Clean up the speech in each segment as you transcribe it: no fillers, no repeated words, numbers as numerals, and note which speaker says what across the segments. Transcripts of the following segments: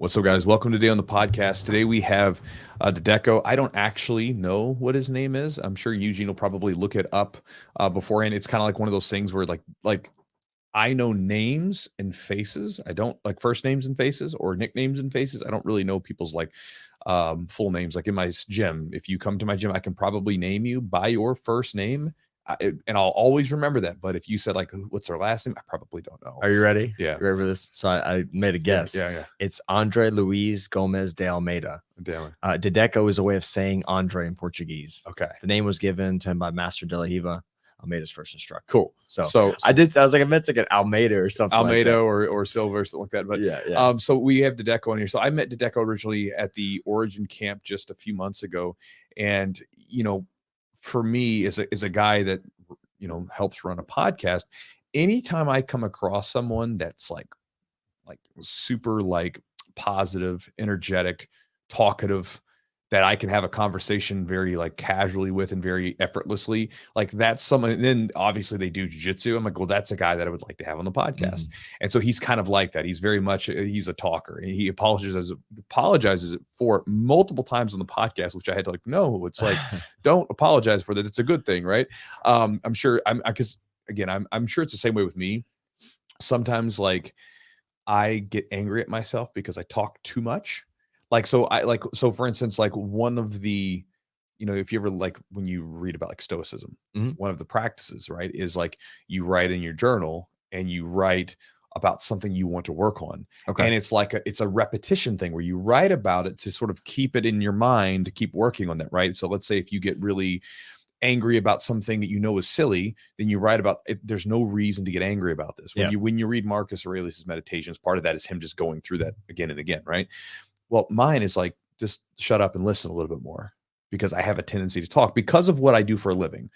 Speaker 1: What's up, guys? Welcome today on the podcast. Today we have Dedeco. I don't actually know what his name is. I'm sure Eugene will probably look it up beforehand. It's kind of like one of those things where like I know names and faces. I don't like first names and faces or nicknames and faces. I don't really know people's full names. Like in my gym, if you come to my gym, I can probably name you by your first name. And I'll always remember that. But if you said like, what's their last name? I probably don't know.
Speaker 2: Are you ready?
Speaker 1: Yeah.
Speaker 2: You ready for this? So I made a guess.
Speaker 1: Yeah.
Speaker 2: It's Andre Luis Gomez de Almeida.
Speaker 1: Damn it.
Speaker 2: Dedeco is a way of saying Andre in Portuguese.
Speaker 1: Okay.
Speaker 2: The name was given to him by Master De La Riva, Almeida's first instructor.
Speaker 1: Cool.
Speaker 2: So I was like, I meant to get Almeida or something.
Speaker 1: Almeida
Speaker 2: like
Speaker 1: or Silva or something like that. But
Speaker 2: yeah.
Speaker 1: So we have Dedeco on here. So I met Dedeco originally at the Origin camp just a few months ago. And, for me as a guy that, helps run a podcast, anytime I come across someone that's like super positive, energetic, talkative, that I can have a conversation very casually with and very effortlessly, that's someone. And then obviously they do jiu-jitsu. I'm like, well, that's a guy that I would like to have on the podcast. And so he's kind of like that. He's very much, he's a talker, and he apologizes for multiple times on the podcast, which I had to no, it's like, don't apologize for that. It's a good thing. Right. I'm sure because again, I'm sure it's the same way with me. Sometimes I get angry at myself because I talk too much. So for instance, one of the, if you ever when you read about stoicism, one of the practices, right, is you write in your journal and you write about something you want to work on. Okay. And it's a repetition thing where you write about it to sort of keep it in your mind, to keep working on that. Right. So let's say if you get really angry about something that is silly, then you write about it. There's no reason to get angry about this. When you read Marcus Aurelius's Meditations, part of that is him just going through that again and again, right? Well, mine is just shut up and listen a little bit more, because I have a tendency to talk because of what I do for a living.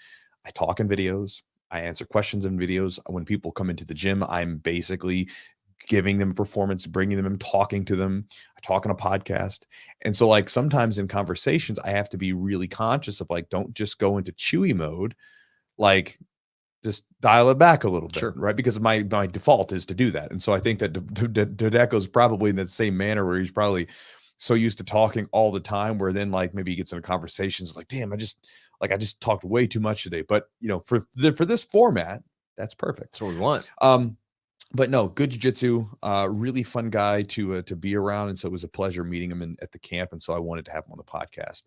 Speaker 1: I talk in videos. I answer questions in videos. When people come into the gym, I'm basically giving them performance, bringing them, talking to them. I talk on a podcast. And so sometimes in conversations, I have to be really conscious of don't just go into Chewy mode, just dial it back a little bit, right? Because my default is to do that. And so I think that Dedeco's probably in that same manner, where he's probably so used to talking all the time, where then maybe he gets into conversations damn, I just talked way too much today. But for this format, that's perfect.
Speaker 2: That's what we want.
Speaker 1: But no, good jiu-jitsu, really fun guy to be around. And so it was a pleasure meeting him at the camp. And so I wanted to have him on the podcast.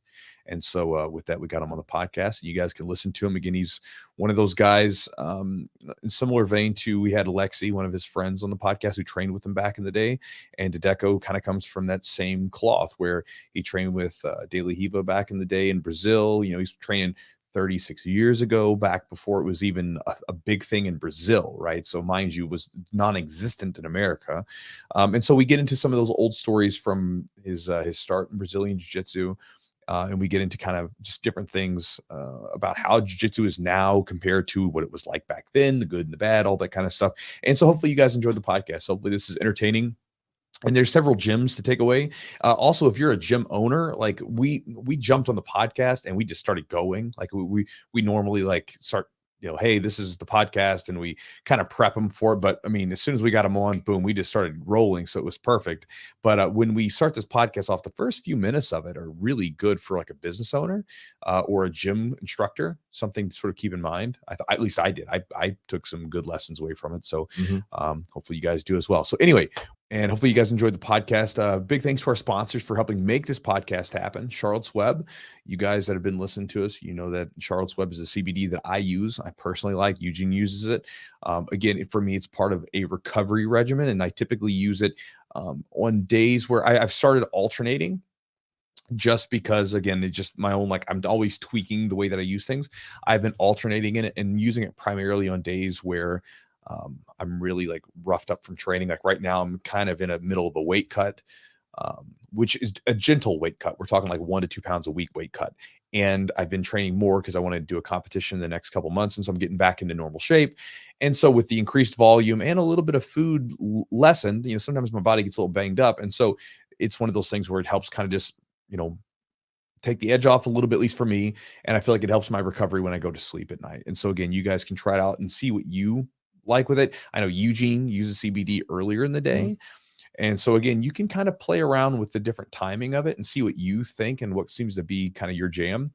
Speaker 1: And so with that, we got him on the podcast, and you guys can listen to him. Again, he's one of those guys in similar vein to, we had Alexi, one of his friends on the podcast, who trained with him back in the day. And Dedeco kind of comes from that same cloth, where he trained with De La Riva back in the day in Brazil. He's training 36 years ago, back before it was even a big thing in Brazil, right? So mind you, was non-existent in America. And so we get into some of those old stories from his start in Brazilian Jiu-Jitsu. And we get into kind of just different things about how Jiu-Jitsu is now compared to what it was like back then, the good and the bad, all that kind of stuff. And so hopefully you guys enjoyed the podcast. Hopefully this is entertaining. And there's several gyms to take away. Also, if you're a gym owner, we jumped on the podcast and we just started going. We normally start, hey, this is the podcast, and we kind of prep them for it. But I mean, as soon as we got them on, boom, we just started rolling. So it was perfect. But when we start this podcast off, the first few minutes of it are really good for a business owner or a gym instructor, something to sort of keep in mind. At least I did. I took some good lessons away from it. So hopefully you guys do as well. So anyway, and hopefully you guys enjoyed the podcast. Big thanks to our sponsors for helping make this podcast happen. Charlotte's Web. You guys that have been listening to us, you know that Charlotte's Web is a CBD that I use. I personally like. Eugene uses it. Again, for me, it's part of a recovery regimen, and I typically use it on days where I've started alternating, just because, again, it's just my own, I'm always tweaking the way that I use things. I've been alternating in it and using it primarily on days where I'm really roughed up from training. Right now, I'm kind of in the middle of a weight cut, which is a gentle weight cut. We're talking 1 to 2 pounds a week weight cut. And I've been training more because I want to do a competition in the next couple months. And so I'm getting back into normal shape. And so with the increased volume and a little bit of food lessened, sometimes my body gets a little banged up. And so it's one of those things where it helps kind of just, take the edge off a little bit, at least for me. And I feel like it helps my recovery when I go to sleep at night. And so again, you guys can try it out and see what you like with it. I know Eugene uses CBD earlier in the day. And so again, you can kind of play around with the different timing of it and see what you think and what seems to be kind of your jam.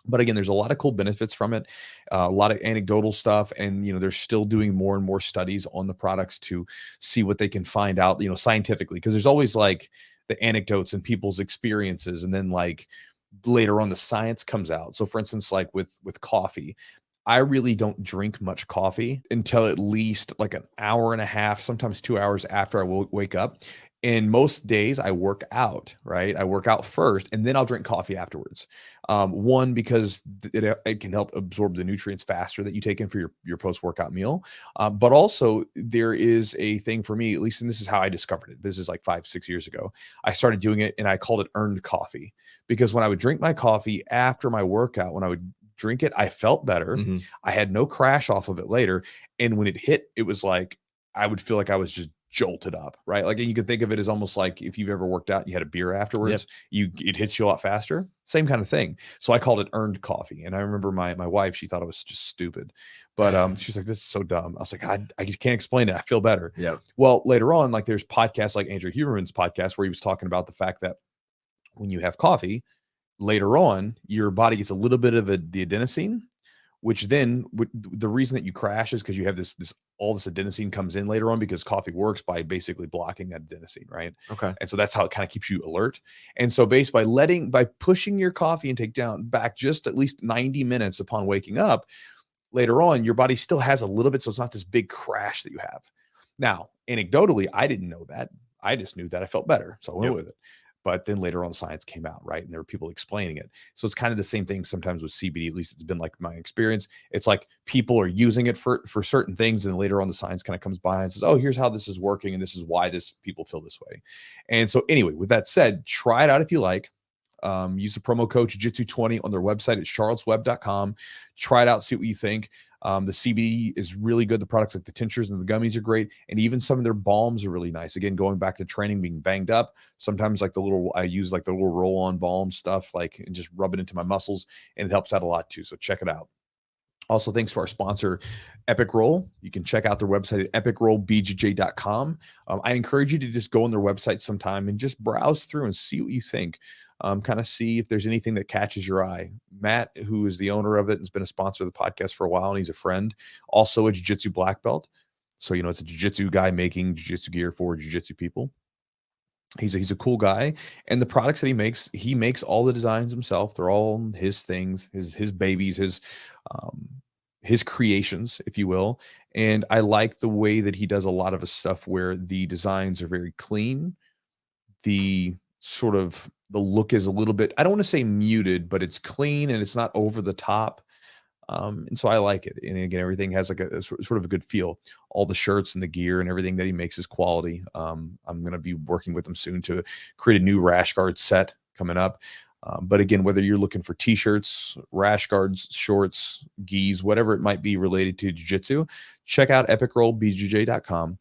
Speaker 1: But again, there's a lot of cool benefits from it, a lot of anecdotal stuff, and they're still doing more and more studies on the products to see what they can find out, scientifically, because there's always like the anecdotes and people's experiences, and then like later on the science comes out. So for instance, like with coffee, I really don't drink much coffee until at least like an hour and a half, sometimes 2 hours after I will wake up. And most days I work out, right? I work out first and then I'll drink coffee afterwards. One, because it can help absorb the nutrients faster that you take in for your post-workout meal. But also there is a thing for me, at least, and this is how I discovered it. This is like 5, 6 years ago. I started doing it and I called it earned coffee, because when I would drink my coffee after my workout, when I would drink it, I felt better.
Speaker 2: Mm-hmm.
Speaker 1: I had no crash off of it later. And when it hit, it was like, I would feel like I was just jolted up, right? Like, you could think of it as almost like if you've ever worked out and you had a beer afterwards, it hits you a lot faster. Same kind of thing. So I called it earned coffee. And I remember my wife, she thought it was just stupid, but she's like, this is so dumb. I was like, I can't explain it. I feel better.
Speaker 2: Yeah.
Speaker 1: Well, later on, like there's podcasts like Andrew Huberman's podcast where he was talking about the fact that when you have coffee, later on, your body gets a little bit of the adenosine, which then the reason that you crash is because you have all this adenosine comes in later on, because coffee works by basically blocking that adenosine, right?
Speaker 2: Okay.
Speaker 1: And so that's how it kind of keeps you alert. And so by pushing your coffee intake down back just at least 90 minutes upon waking up, later on, your body still has a little bit. So it's not this big crash that you have. Now, anecdotally, I didn't know that. I just knew that I felt better. So I went with it. But then later on, science came out, right? And there were people explaining it. So it's kind of the same thing sometimes with CBD. At least it's been like my experience. It's like people are using it for certain things, and later on the science kind of comes by and says, oh, here's how this is working, and this is why people feel this way. And so anyway, with that said, try it out if you like. Use the promo code Jiu-Jitsu20 on their website at charlottesweb.com. Try it out, see what you think. The CBD is really good. The products like the tinctures and the gummies are great. And even some of their balms are really nice. Again, going back to training, being banged up, sometimes like I use like the little roll-on balm stuff, like, and just rub it into my muscles, and it helps out a lot too. So check it out. Also, thanks to our sponsor, Epic Roll. You can check out their website at epicrollbjj.com. I encourage you to just go on their website sometime and just browse through and see what you think. Kind of see if there's anything that catches your eye. Matt, who is the owner of it and has been a sponsor of the podcast for a while, and he's a friend, also a jiu-jitsu black belt. So, it's a jiu-jitsu guy making jiu-jitsu gear for jiu-jitsu people. He's a cool guy, and the products that he makes all the designs himself. They're all his things, his babies, his creations, if you will. And I like the way that he does a lot of his stuff where the designs are very clean. The look is a little bit, I don't want to say muted, but it's clean and it's not over the top. And so I like it. And again, everything has like a sort of a good feel. All the shirts and the gear and everything that he makes is quality. I'm going to be working with him soon to create a new rash guard set coming up. But again, whether you're looking for t-shirts, rash guards, shorts, gis, whatever it might be related to jiu-jitsu, check out epicrollbjj.com.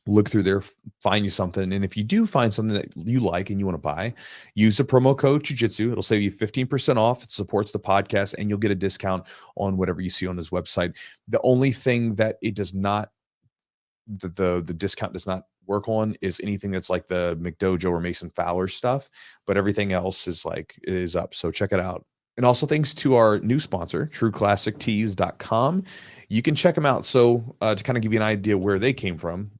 Speaker 1: Look through there, find you something. And if you do find something that you like and you want to buy, use the promo code Jiu-Jitsu. It'll save you 15% off. It supports the podcast, and you'll get a discount on whatever you see on his website. The only thing that it does not, the discount does not work on is anything that's like the McDojo or Mason Fowler stuff, but everything else is up. So check it out. And also thanks to our new sponsor, TrueClassicTees.com. You can check them out. So to kind of give you an idea where they came from,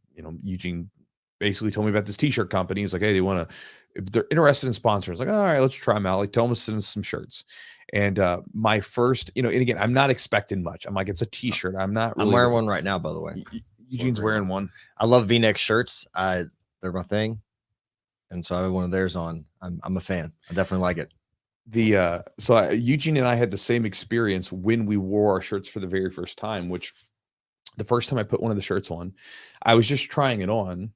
Speaker 1: Eugene basically told me about this t-shirt company. He's like, hey, they're interested in sponsors. Like, all right, let's try them out. Like, tell them to send us some shirts. And my first, and again, I'm not expecting much. I'm like, it's a t-shirt. I'm
Speaker 2: wearing one right now, by the way.
Speaker 1: Eugene's wearing one.
Speaker 2: I love V-neck shirts. They're my thing. And so I have one of theirs on. I'm a fan. I definitely like it.
Speaker 1: Eugene and I had the same experience when we wore our shirts for the very first time, which the first time I put one of the shirts on, I was just trying it on.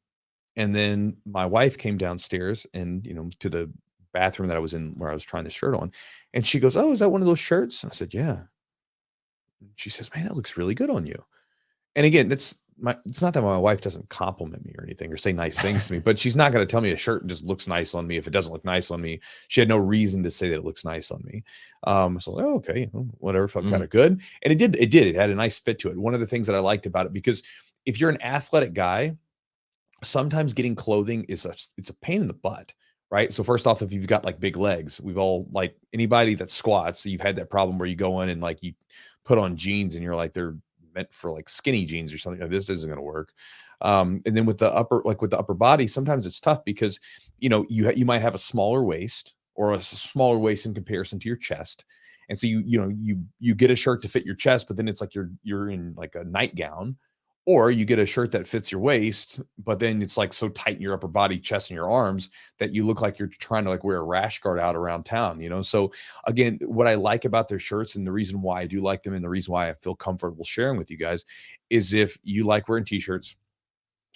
Speaker 1: And then my wife came downstairs and, to the bathroom that I was in where I was trying the shirt on. And she goes, oh, is that one of those shirts? And I said, yeah. And she says, man, that looks really good on you. And again, it's not that my wife doesn't compliment me or anything or say nice things to me, but she's not going to tell me a shirt just looks nice on me if it doesn't look nice on me. She had no reason to say that it looks nice on me. So I was like, oh, okay, whatever, felt kind of good. And it did. It had a nice fit to it. One of the things that I liked about it, because if you're an athletic guy, sometimes getting clothing it's a pain in the butt, right? So first off, if you've got like big legs, we've all like anybody that squats, so you've had that problem where you go in and like you put on jeans and you're like they're meant for like skinny jeans or something. Like, this isn't going to work. And then with the upper body, sometimes it's tough because you might have a smaller waist or a smaller waist in comparison to your chest. And so you get a shirt to fit your chest, but then it's like you're in like a nightgown, or you get a shirt that fits your waist, but then it's like so tight in your upper body, chest, and your arms that you look like you're trying to like wear a rash guard out around town. So again, what I like about their shirts and the reason why I do like them and the reason why I feel comfortable sharing with you guys is if you like wearing t-shirts,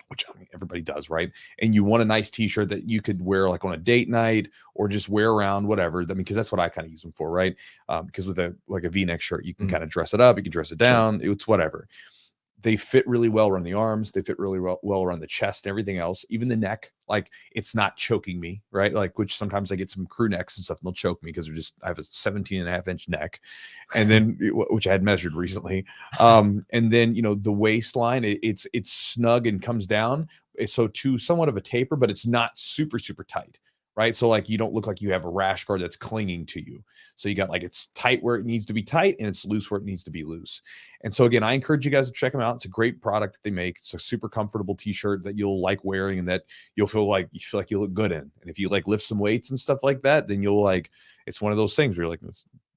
Speaker 1: which I mean, everybody does, right? And you want a nice t-shirt that you could wear like on a date night or just wear around, whatever. I mean, because that's what I kind of use them for, right? Because with a V-neck shirt, you can kind of dress it up, you can dress it down, it's whatever. They fit really well around the arms. They fit really well around the chest and everything else, even the neck. Like it's not choking me, right? Like, which sometimes I get some crew necks and stuff and they'll choke me because I have a 17.5-inch neck. And then, which I had measured recently. And then, the waistline, it's snug and comes down. So to somewhat of a taper, but it's not super, super tight. Right. So like you don't look like you have a rash guard that's clinging to you. So you got like it's tight where it needs to be tight and it's loose where it needs to be loose. And so again, I encourage you guys to check them out. It's a great product that they make. It's a super comfortable t-shirt that you'll like wearing and that you'll feel like you look good in. And if you like lift some weights and stuff like that, then you'll like, it's one of those things where you're like,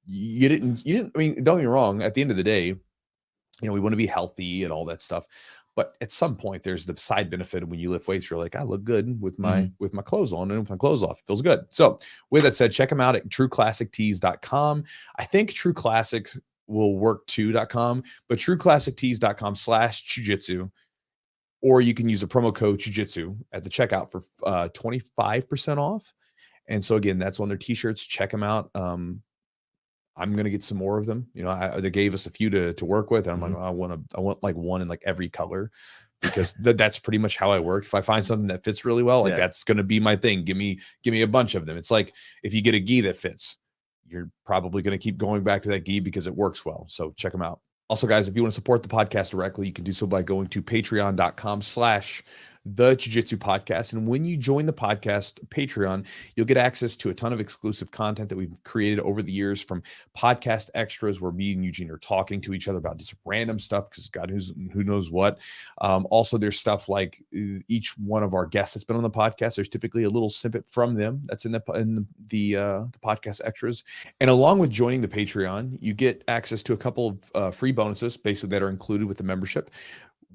Speaker 1: you didn't, I mean, don't get me wrong. At the end of the day, we want to be healthy and all that stuff. But at some point, there's the side benefit when you lift weights. You're like, I look good with my clothes on and with my clothes off. It feels good. So with that said, check them out at trueclassictees.com. I think True Classics will work too.com, but trueclassictees.com/Chewjitsu, or you can use a promo code Chewjitsu at the checkout for 25% off. And so again, that's on their t-shirts. Check them out. I'm gonna get some more of them. They gave us a few to work with, and I'm like, I want like one in like every color, because that's pretty much how I work. If I find something that fits really well, like that's gonna be my thing. Give me a bunch of them. It's like if you get a gi that fits, you're probably gonna keep going back to that gi because it works well. So check them out. Also, guys, if you want to support the podcast directly, you can do so by going to patreon.com/the Jiu-Jitsu podcast. And when you join the podcast Patreon, you'll get access to a ton of exclusive content that we've created over the years, from podcast extras where me and Eugene are talking to each other about just random stuff, because God who knows what. Also, there's stuff like each one of our guests that's been on the podcast, there's typically a little snippet from them that's in the podcast extras. And along with joining the Patreon, you get access to a couple of free bonuses basically that are included with the membership.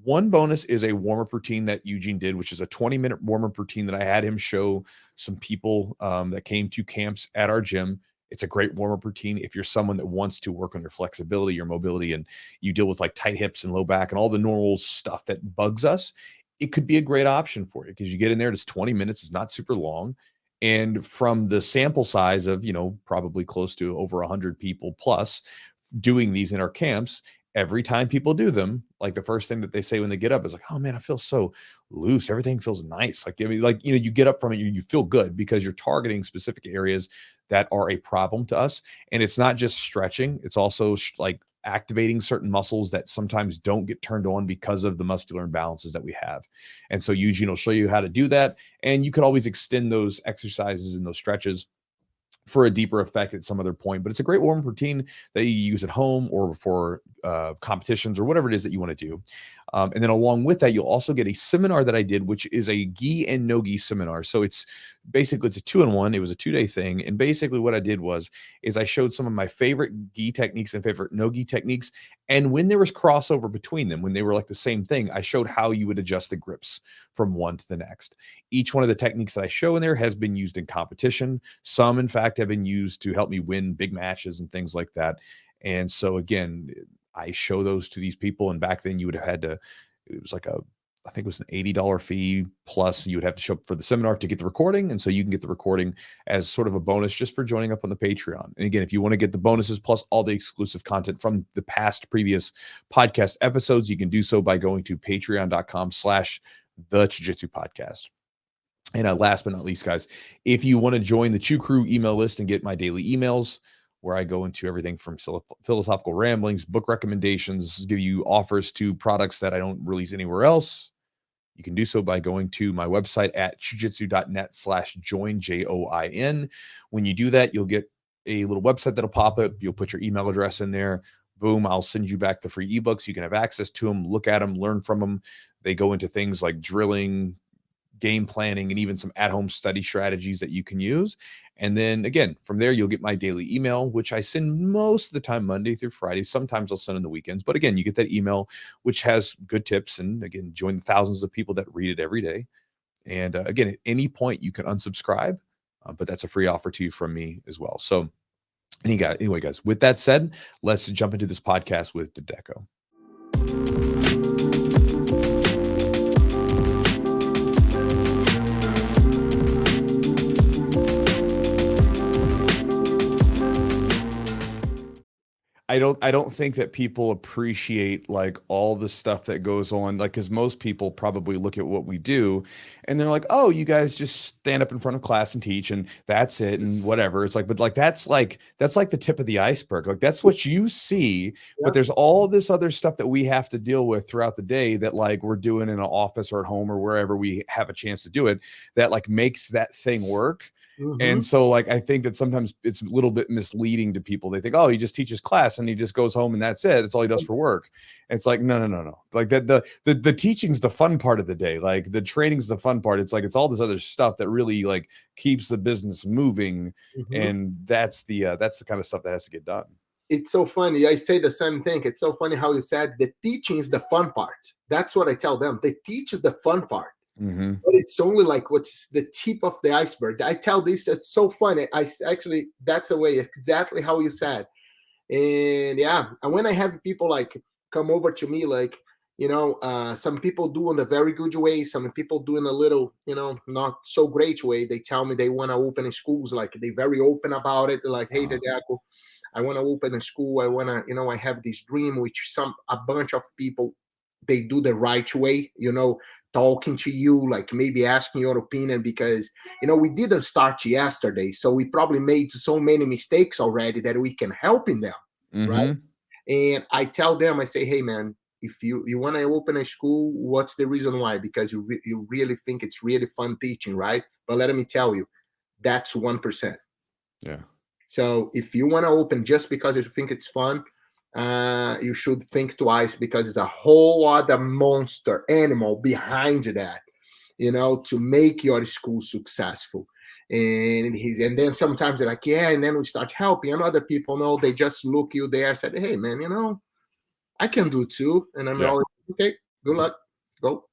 Speaker 1: One bonus is a warm-up routine that Eugene did, which is a 20-minute warm-up routine that I had him show some people that came to camps at our gym. It's a great warm-up routine if you're someone that wants to work on your flexibility, your mobility, and you deal with like tight hips and low back and all the normal stuff that bugs us. It could be a great option for you because you get in there, it's 20 minutes, it's not super long. And from the sample size of, probably close to over 100 people plus doing these in our camps, every time people do them, like the first thing that they say when they get up is like, oh man, I feel so loose. Everything feels nice. Like, I mean, like, you get up from it, you feel good because you're targeting specific areas that are a problem to us. And it's not just stretching. It's also like activating certain muscles that sometimes don't get turned on because of the muscular imbalances that we have. And so Eugene will show you how to do that. And you can always extend those exercises and those stretches for a deeper effect at some other point. But it's a great warm-up routine that you use at home or for competitions or whatever it is that you want to do. And then along with that, you'll also get a seminar that I did, which is a gi and no gi seminar. So it's a 2-in-1. It was a 2-day thing. And basically what I did is I showed some of my favorite gi techniques and favorite no gi techniques. And when there was crossover between them, when they were like the same thing, I showed how you would adjust the grips from one to the next. Each one of the techniques that I show in there has been used in competition. Some, in fact, have been used to help me win big matches and things like that. And so again, I show those to these people. And back then you would have had to, it was like I think it was an $80 fee, plus you would have to show up for the seminar to get the recording. And so you can get the recording as sort of a bonus just for joining up on the Patreon. And again, if you want to get the bonuses plus all the exclusive content from the previous podcast episodes, you can do so by going to patreon.com/the Jiu-Jitsu podcast. And last but not least, guys, if you want to join the Chew Crew email list and get my daily emails, where I go into everything from philosophical ramblings, book recommendations, give you offers to products that I don't release anywhere else, You can do so by going to my website at chewjitsu.net/join, JOIN. When you do that, you'll get a little website that'll pop up. You'll put your email address in there. Boom, I'll send you back the free ebooks. You can have access to them, look at them, learn from them. They go into things like drilling, game planning, and even some at-home study strategies that you can use. And then again, from there, you'll get my daily email, which I send most of the time Monday through Friday. Sometimes I'll send on the weekends, but again, you get that email, which has good tips. And again, join the thousands of people that read it every day. And again, at any point you can unsubscribe, but that's a free offer to you from me as well. So anyway, guys, with that said, let's jump into this podcast with Dedeco. I don't think that people appreciate like all the stuff that goes on, like, because most people probably look at what we do and they're like, oh, you guys just stand up in front of class and teach and that's it and whatever. It's like, but like that's like the tip of the iceberg. Like that's what you see, but there's all this other stuff that we have to deal with throughout the day that like we're doing in an office or at home or wherever we have a chance to do it, that like makes that thing work. And so like I think that sometimes it's a little bit misleading to people. They think, oh, he just teaches class and he just goes home and that's it. That's all he does for work. And it's like, no. Like that the teaching's the fun part of the day. Like the training's the fun part. It's like it's all this other stuff that really like keeps the business moving. And that's the kind of stuff that has to get done.
Speaker 3: It's so funny. I say the same thing. It's so funny how you said the teaching is the fun part. That's what I tell them. The teach is the fun part. But it's only like what's the tip of the iceberg. I tell this, it's so funny. I actually, that's the way exactly how you said. And yeah, and when I have people like come over to me, like, you know, some people do in a very good way, some people do in a little, you know, not so great way. They tell me they want to open schools, like they're very open about it. They're like, hey, Dedeco, I want to open a school. I want to, you know, I have this dream, which a bunch of people, they do the right way, you know, talking to you, like maybe asking your opinion, because, you know, we didn't start yesterday. So we probably made so many mistakes already that we can help in them. Right. And I tell them, I say, hey, man, if you want to open a school, what's the reason why? Because you really think it's really fun teaching, right? But let me tell you, that's 1%.
Speaker 1: Yeah.
Speaker 3: So if you want to open just because you think it's fun, you should think twice, because it's a whole other monster animal behind that, you know, to make your school successful. And then sometimes they're like, yeah, and then we start helping, and other people know, they just look you there, said, hey, man, you know, I can do too. And I'm always, okay, good luck, go.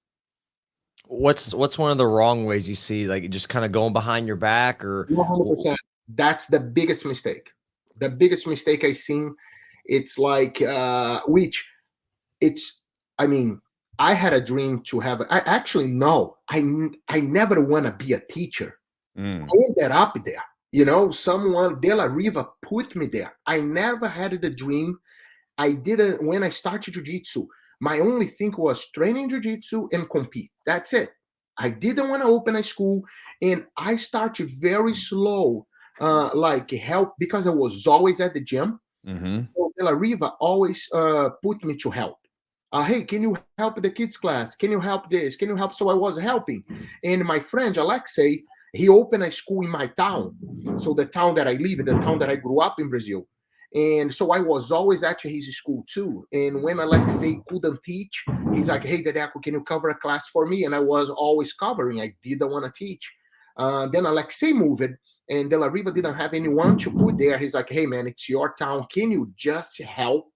Speaker 2: What's one of the wrong ways you see, like just kind of going behind your back? Or
Speaker 3: 100%. That's the biggest mistake. The biggest mistake I've seen. It's like, I mean, I had a dream to have, I never want to be a teacher. I ended up there, you know, someone, De La Riva put me there. I never had the dream. I didn't, when I started Jiu-Jitsu, my only thing was training Jiu-Jitsu and compete. That's it. I didn't want to open a school, and I started very slow, like help, because I was always at the gym. So De La Riva always put me to help. Hey, can you help the kids class? Can you help this? Can you help? So I was helping. And my friend, Alexei, he opened a school in my town. So the town that I live in, the town that I grew up in Brazil. And so I was always at his school too. And when Alexei couldn't teach, he's like, hey, Dedeco, can you cover a class for me? And I was always covering. I didn't want to teach. Then Alexei moved, and De La Riva didn't have anyone to put there. He's like, hey, man, it's your town. Can you just help?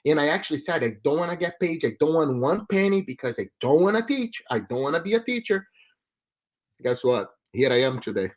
Speaker 3: And I actually said, I don't want to get paid. I don't want one penny, because I don't want to teach. I don't want to be a teacher. Guess what? Here I am today.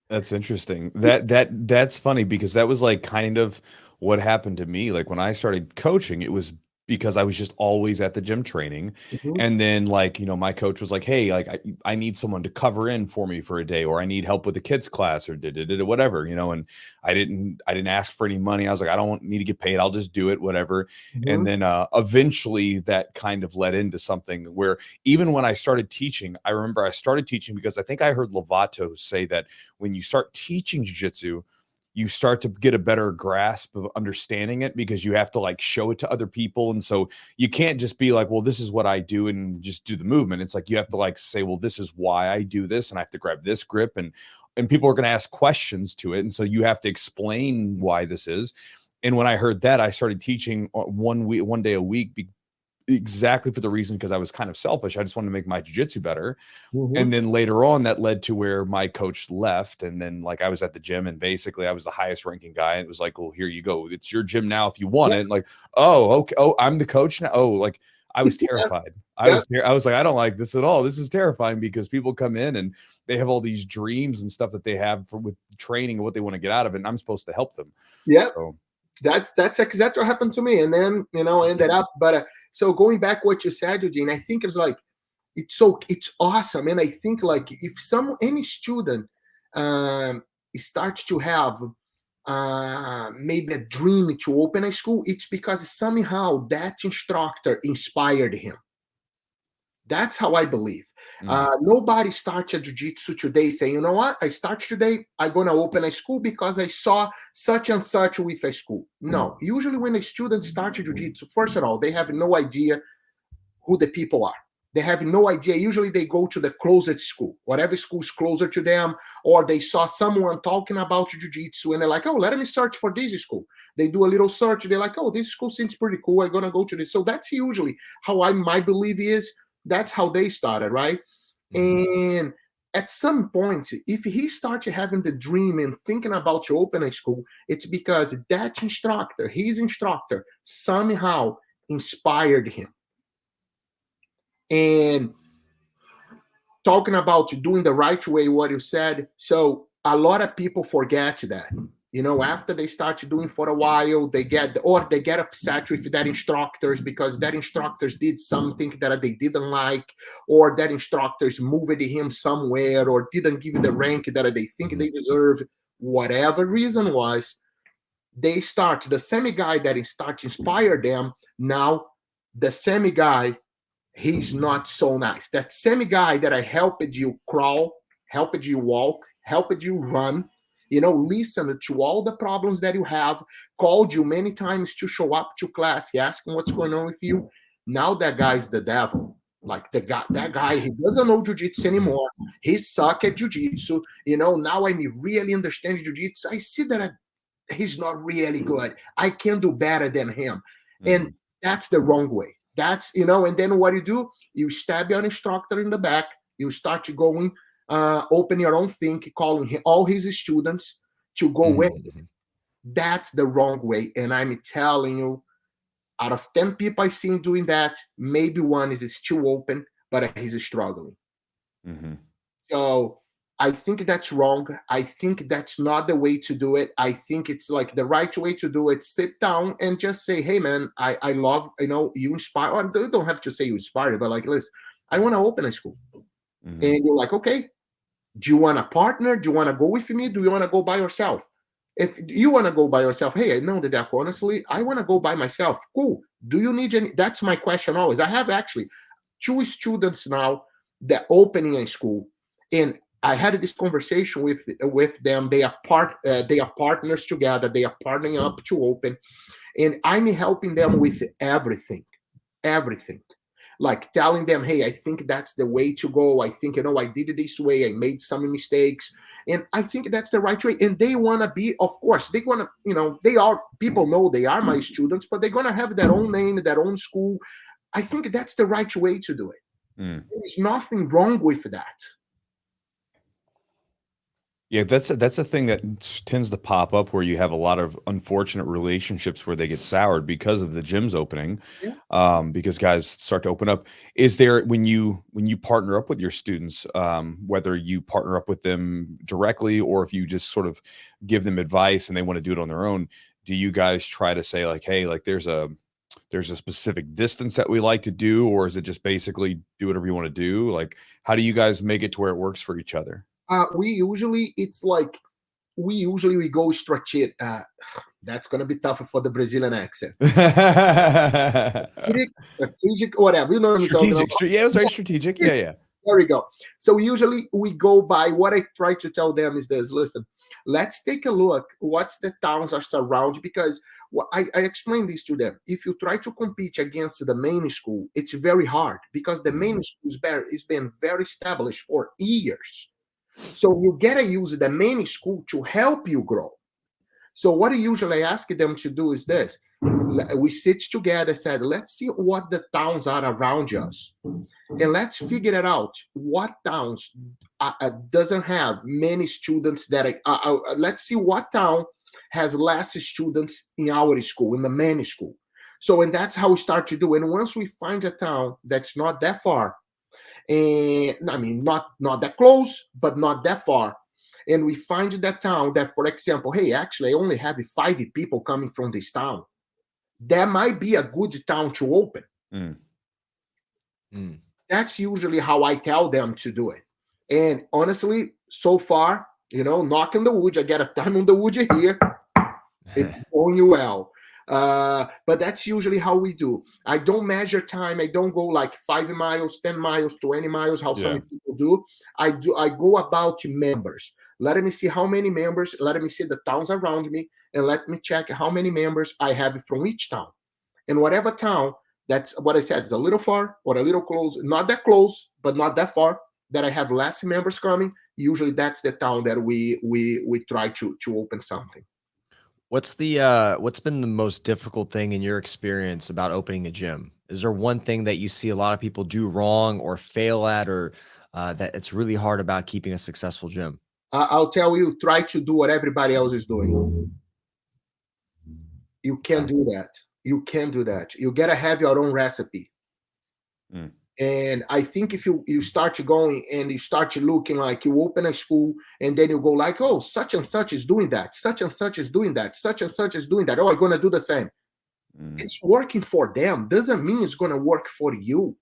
Speaker 1: That's interesting. That's funny, because that was like kind of what happened to me. Like when I started coaching, it was because I was just always at the gym training. And then like, you know, my coach was like, hey, like I need someone to cover in for me for a day, or I need help with the kids class, or whatever, you know, and I didn't ask for any money. I was like, I don't need to get paid. I'll just do it, whatever. And then eventually that kind of led into something where even when I started teaching, I remember I started teaching because I think I heard Lovato say that when you start teaching jiu-jitsu, you start to get a better grasp of understanding it, because you have to like show it to other people. And so you can't just be like, well, this is what I do and just do the movement. It's like, you have to like say, well, this is why I do this. And I have to grab this grip, and people are going to ask questions to it. And so you have to explain why this is. And when I heard that, I started teaching one day a week, exactly for the reason, because I was kind of selfish. I just wanted to make my jiu-jitsu better. And then later on, that led to where my coach left. And then like I was at the gym, and basically I was the highest ranking guy. And it was like, well, here you go. It's your gym now if you want it. Like, oh, okay. Oh, I'm the coach now. Oh, like I was terrified. I was like, I don't like this at all. This is terrifying, because people come in and they have all these dreams and stuff that they have with training and what they want to get out of it. And I'm supposed to help them.
Speaker 3: Yeah.
Speaker 1: So
Speaker 3: that's exactly what happened to me. And then, ended up, but so going back what you said, Eugene, I think it's like, it's awesome. And I think like if any student starts to have maybe a dream to open a school, it's because somehow that instructor inspired him. That's how I believe. Nobody starts a jiu-jitsu today saying, you know what, I start today, I'm going to open a school because I saw such and such with a school. No, usually when a student starts jiu-jitsu, first of all, they have no idea who the people are. They have no idea. Usually they go to the closest school, whatever school is closer to them, or they saw someone talking about jiu-jitsu and they're like, oh, let me search for this school. They do a little search. They're like, oh, this school seems pretty cool. I'm going to go to this. So that's usually how my belief is. That's how they started, right? And at some point, if he started having the dream and thinking about to open a school, it's because that instructor, his instructor, somehow inspired him. And talking about doing the right way, what you said, so a lot of people forget that. After they start doing for a while, they get upset with that instructors because that instructors did something that they didn't like, or that instructors moved him somewhere, or didn't give the rank that they think they deserve. Whatever reason was, they start, the same guy that inspired them, now the same guy, he's not so nice. That same guy that I helped you crawl, helped you walk, helped you run, listen to all the problems that you have, called you many times to show up to class, he asked what's going on with you. Now that guy's the devil. Like that guy, he doesn't know jiu-jitsu anymore. He suck at jiu-jitsu. Now I really understand jiu-jitsu. I see that he's not really good. I can do better than him. And that's the wrong way. That's, and then what you do, you stab your instructor in the back, you start going, open your own thing, calling all his students to go with him. That's the wrong way. And I'm telling you, out of 10 people I seen doing that, maybe one is still open, but he's struggling. So I think that's wrong. I think that's not the way to do it. I think it's like the right way to do it. Sit down and just say, hey, man, I love, you inspire. Or you don't have to say you inspire, but like, listen, I want to open a school. And you're like, okay, do you want a partner? Do you want to go with me? Do you want to go by yourself? If you want to go by yourself, hey, I know the Deco, honestly, I want to go by myself. Cool. Do you need any? That's my question always. I have actually 2 students now that opening a school, and I had this conversation with them. They are partners together. They are partnering up to open, and I'm helping them with everything. Like telling them, hey, I think that's the way to go. I think, I did it this way. I made some mistakes. And I think that's the right way. And they want to be, of course, they want to, people know they are my students, but they're going to have their own name, their own school. I think that's the right way to do it. There's nothing wrong with that.
Speaker 1: Yeah, that's a thing that tends to pop up where you have a lot of unfortunate relationships where they get soured because of the gyms opening, because guys start to open up. Is there, when you partner up with your students, whether you partner up with them directly or if you just sort of give them advice and they want to do it on their own, do you guys try to say like, hey, like there's a specific distance that we like to do, or is it just basically do whatever you want to do? Like, how do you guys make it to where it works for each other?
Speaker 3: We usually go strategic. That's gonna be tougher for the Brazilian accent. Strategic, whatever. You know what I'm talking about?
Speaker 1: Yeah, it was very strategic. Yeah.
Speaker 3: There we go. So usually we go by what I try to tell them is this: listen, let's take a look. What's the towns are surrounded? Because I explain this to them. If you try to compete against the main school, it's very hard because the main school is been very established for years. So you gotta use the main school to help you grow. So what I usually ask them to do is this: we sit together, said, let's see what the towns are around us, and let's figure it out. What towns doesn't have many students that let's see what town has less students in our school, in the main school. So, and that's how we start to do. And once we find a town that's not that far, and I mean not that close, but not that far, and we find that town that, for example, hey, actually, I only have 5 people coming from this town. That might be a good town to open. That's usually how I tell them to do it. And honestly, so far, knock on the wood, I get a time on the wood here. It's going well. But that's usually how we do. I don't measure time. I don't go like 5 miles, 10 miles, 20 miles, how some people do. I go about members. Let me see how many members, let me see the towns around me, and let me check how many members I have from each town. And whatever town, that's what I said, is a little far or a little close, not that close, but not that far, that I have less members coming, usually that's the town that we try to open something.
Speaker 2: What's been the most difficult thing in your experience about opening a gym? Is there one thing that you see a lot of people do wrong or fail at, or that it's really hard about keeping a successful gym?
Speaker 3: I'll tell you, try to do what everybody else is doing. You can't do that. You can't do that. You got to have your own recipe. And I think if you start going and you start looking like you open a school and then you go like, oh, such and such is doing that. Such and such is doing that. Such and such is doing that. Oh, I'm going to do the same. It's working for them. Doesn't mean it's going to work for you.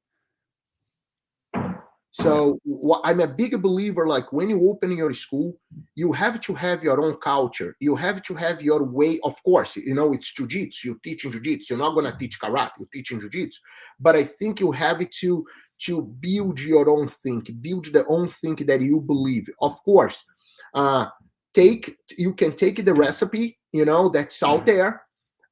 Speaker 3: So I'm a big believer, like when you open your school, you have to have your own culture. You have to have your way. Of course, it's Jiu-Jitsu. You're teaching Jiu-Jitsu. You're not going to teach Karate. You're teaching Jiu-Jitsu. But I think you have to build your own thing, build the own thing that you believe. Of course, you can take the recipe, that's out there,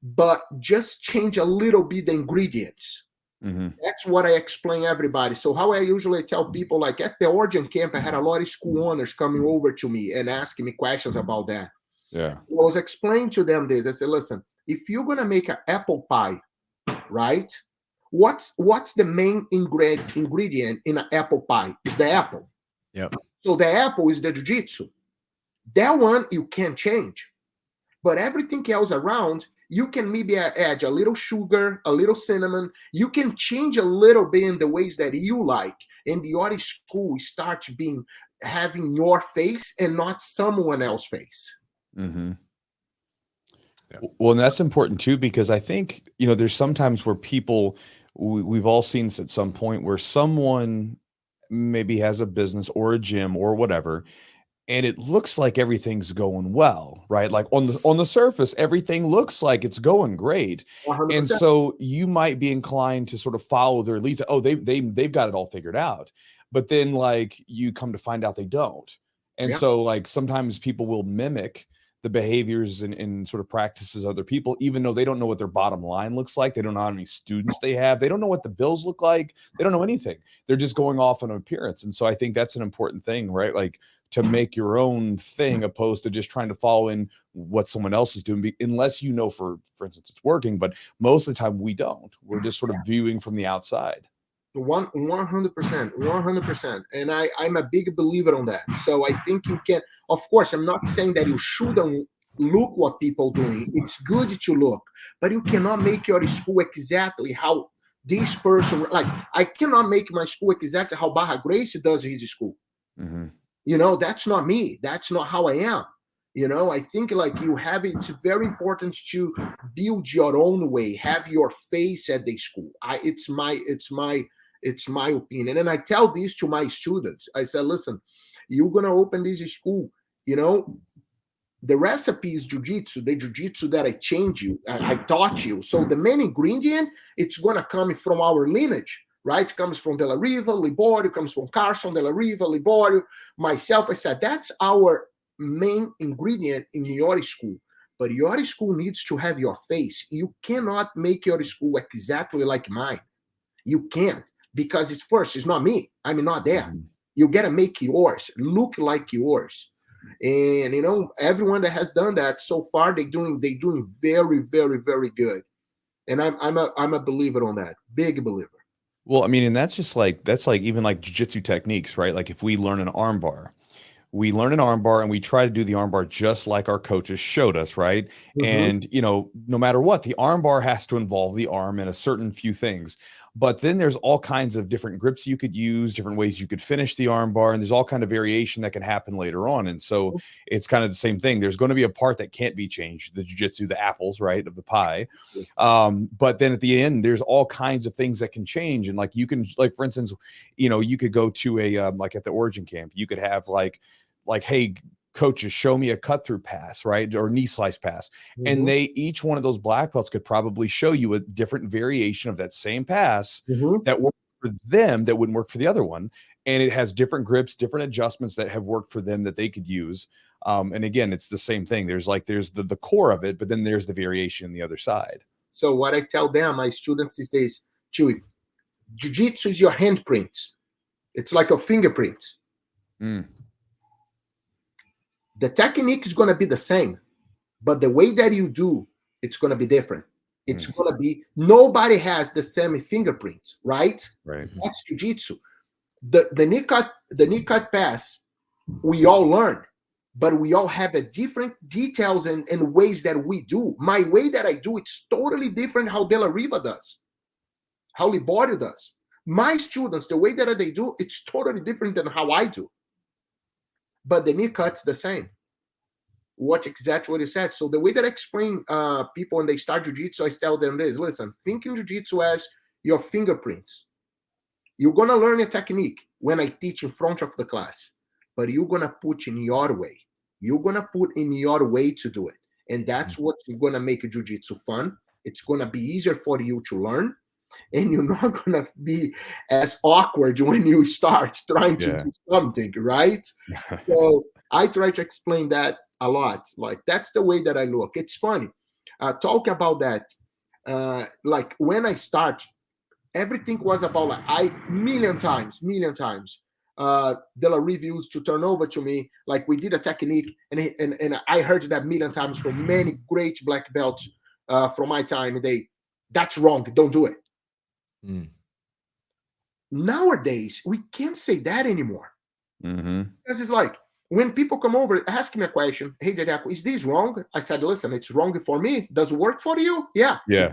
Speaker 3: but just change a little bit the ingredients. That's what I explain everybody. So how I usually tell people, like at the Origin camp, I had a lot of school owners coming over to me and asking me questions about that. I was explaining to them this. I said, listen, if you're going to make an apple pie, right? What's the main ingredient in an apple pie? It's the apple. So the apple is the Jiu-Jitsu. That one you can't change. But everything else around, you can maybe add a little sugar, a little cinnamon. You can change a little bit in the ways that you like. And your school starts having your face and not someone else's face.
Speaker 1: Well, and that's important too, because I think, there's sometimes where people, we've all seen this at some point where someone maybe has a business or a gym or whatever, and it looks like everything's going well, right? Like on the surface, everything looks like it's going great.
Speaker 3: 100%.
Speaker 1: And so you might be inclined to sort of follow their leads. Oh, they've got it all figured out. But then like you come to find out they don't. And so like sometimes people will mimic the behaviors and sort of practices of other people, even though they don't know what their bottom line looks like. They don't know how many students they have. They don't know what the bills look like. They don't know anything. They're just going off on appearance. And so I think that's an important thing, right? Like to make your own thing opposed to just trying to follow in what someone else is doing, unless for instance, it's working. But most of the time we don't. We're just sort of viewing from the outside.
Speaker 3: 100%. And I'm a big believer on that. So I think you can, of course, I'm not saying that you shouldn't look what people doing. It's good to look, but you cannot make your school exactly how this person, like I cannot make my school exactly how Barra Gracie does his school. That's not me. That's not how I am. I think like it's very important to build your own way, have your face at the school. It's my opinion. And I tell this to my students. I said, listen, you're going to open this school, the recipe is Jiu-Jitsu, the Jiu-Jitsu that I taught you. So the main ingredient, it's going to come from our lineage. right? Comes from De La Riva, Liborio, comes from Carson, De La Riva, Liborio, myself. I said, that's our main ingredient in your school. But your school needs to have your face. You cannot make your school exactly like mine. You can't, because it's not me. I'm not there.
Speaker 1: Mm-hmm.
Speaker 3: You got to make yours look like yours. And everyone that has done that so far, they doing very, very, very good. And I'm a believer on that, big believer.
Speaker 1: Well, I mean, and that's like even like jiu-jitsu techniques, right? Like if we learn an arm bar, and we try to do the arm bar just like our coaches showed us, right?
Speaker 3: Mm-hmm.
Speaker 1: And no matter what, the arm bar has to involve the arm and a certain few things. But then there's all kinds of different grips you could use, different ways you could finish the arm bar, and there's all kind of variation that can happen later on. And so it's kind of the same thing. There's going to be a part that can't be changed, the jiu-jitsu, the apples, right, of the pie. But then at the end, there's all kinds of things that can change. And like you can, like for instance, you could go to a like at the origin camp, you could have like, hey, coaches, show me a cut through pass, right? Or knee slice pass.
Speaker 3: Mm-hmm.
Speaker 1: And each one of those black belts could probably show you a different variation of that same pass that worked for them that wouldn't work for the other one. And it has different grips, different adjustments that have worked for them that they could use. And again, it's the same thing. There's the core of it, but then there's the variation on the other side.
Speaker 3: So what I tell them, my students, is this: Chewy, jiu-jitsu is your handprints. It's like a fingerprints. The technique is going to be the same, but the way that you do, it's going to be different. It's going to be, nobody has the same fingerprint, right?
Speaker 1: Right.
Speaker 3: That's jiu-jitsu. The knee cut pass, we all learn, but we all have a different details and ways that we do. My way that I do, it's totally different how De La Riva does, how Liborio does. My students, the way that they do, it's totally different than how I do. But the knee cut's the same. What exactly what you said. So the way that I explain people when they start jiu-jitsu, I tell them this: listen, think in jiu-jitsu as your fingerprints. You're going to learn a technique when I teach in front of the class, but you're going to put in your way. You're going to put in your way to do it. And that's what's going to make jiu-jitsu fun. It's going to be easier for you to learn. And you're not going to be as awkward when you start trying to do something, right? So I try to explain that a lot. Like, that's the way that I look. It's funny. Talk about that. Like, when I start, everything was about like, million times. De La Riva used to turn over to me, like, we did a technique, and I heard that million times from many great black belts from my time. That's wrong. Don't do it. Nowadays, we can't say that anymore. Because it's like, when people come over, ask me a question, hey, Dedeco, is this wrong? I said, listen, it's wrong for me. Does it work for you? Yeah.
Speaker 1: Yeah.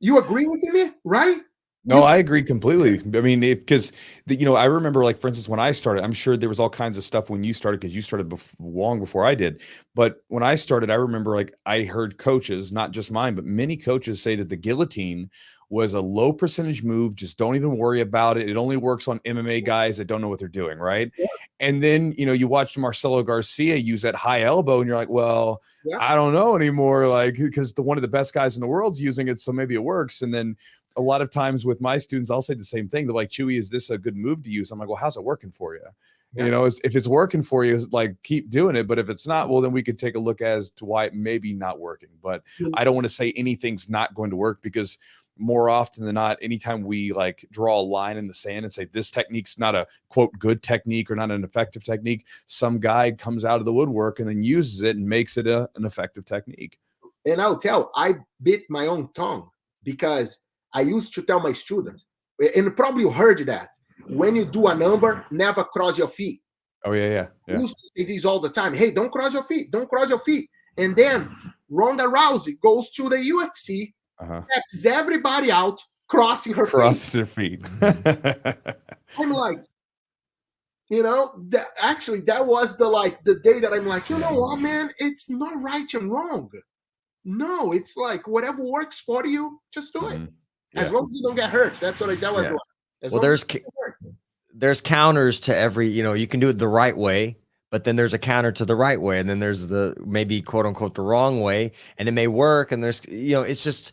Speaker 3: You agree with me, right?
Speaker 1: No, I agree completely. I mean, because I remember, like, for instance, when I started, I'm sure there was all kinds of stuff when you started, because you started long before I did. But when I started, I remember, like, I heard coaches, not just mine, but many coaches say that the guillotine was a low percentage move. Just don't even worry about it. It only works on MMA guys that don't know what they're doing, right? Yeah. And then, you watched Marcelo Garcia use that high elbow, and you're like, well, I don't know anymore, like, because one of the best guys in the world's using it, so maybe it works. And then a lot of times with my students, I'll say the same thing. They're like, Chewy, is this a good move to use? I'm like, well, how's it working for you? Yeah. If it's working for you, like, keep doing it. But if it's not, well, then we could take a look as to why it may be not working. But I don't want to say anything's not going to work, because more often than not, anytime we like draw a line in the sand and say this technique's not a quote good technique or not an effective technique, some guy comes out of the woodwork and then uses it and makes it an effective technique.
Speaker 3: And I'll tell, I bit my own tongue, because I used to tell my students, and probably you heard that, when you do a number, never cross your feet.
Speaker 1: Oh, yeah.
Speaker 3: I used to say these all the time. Hey, don't cross your feet. Don't cross your feet. And then Ronda Rousey goes to the UFC, taps everybody out, crosses her
Speaker 1: feet.
Speaker 3: I'm like, that was the day that I'm like, you know what, man, it's not right and wrong. No, it's like, whatever works for you, just do it. As long as you don't get hurt. That's what I tell everyone.
Speaker 2: Well, there's counters to every, you can do it the right way, but then there's a counter to the right way, and then there's the maybe quote unquote the wrong way, and it may work. And there's, it's just,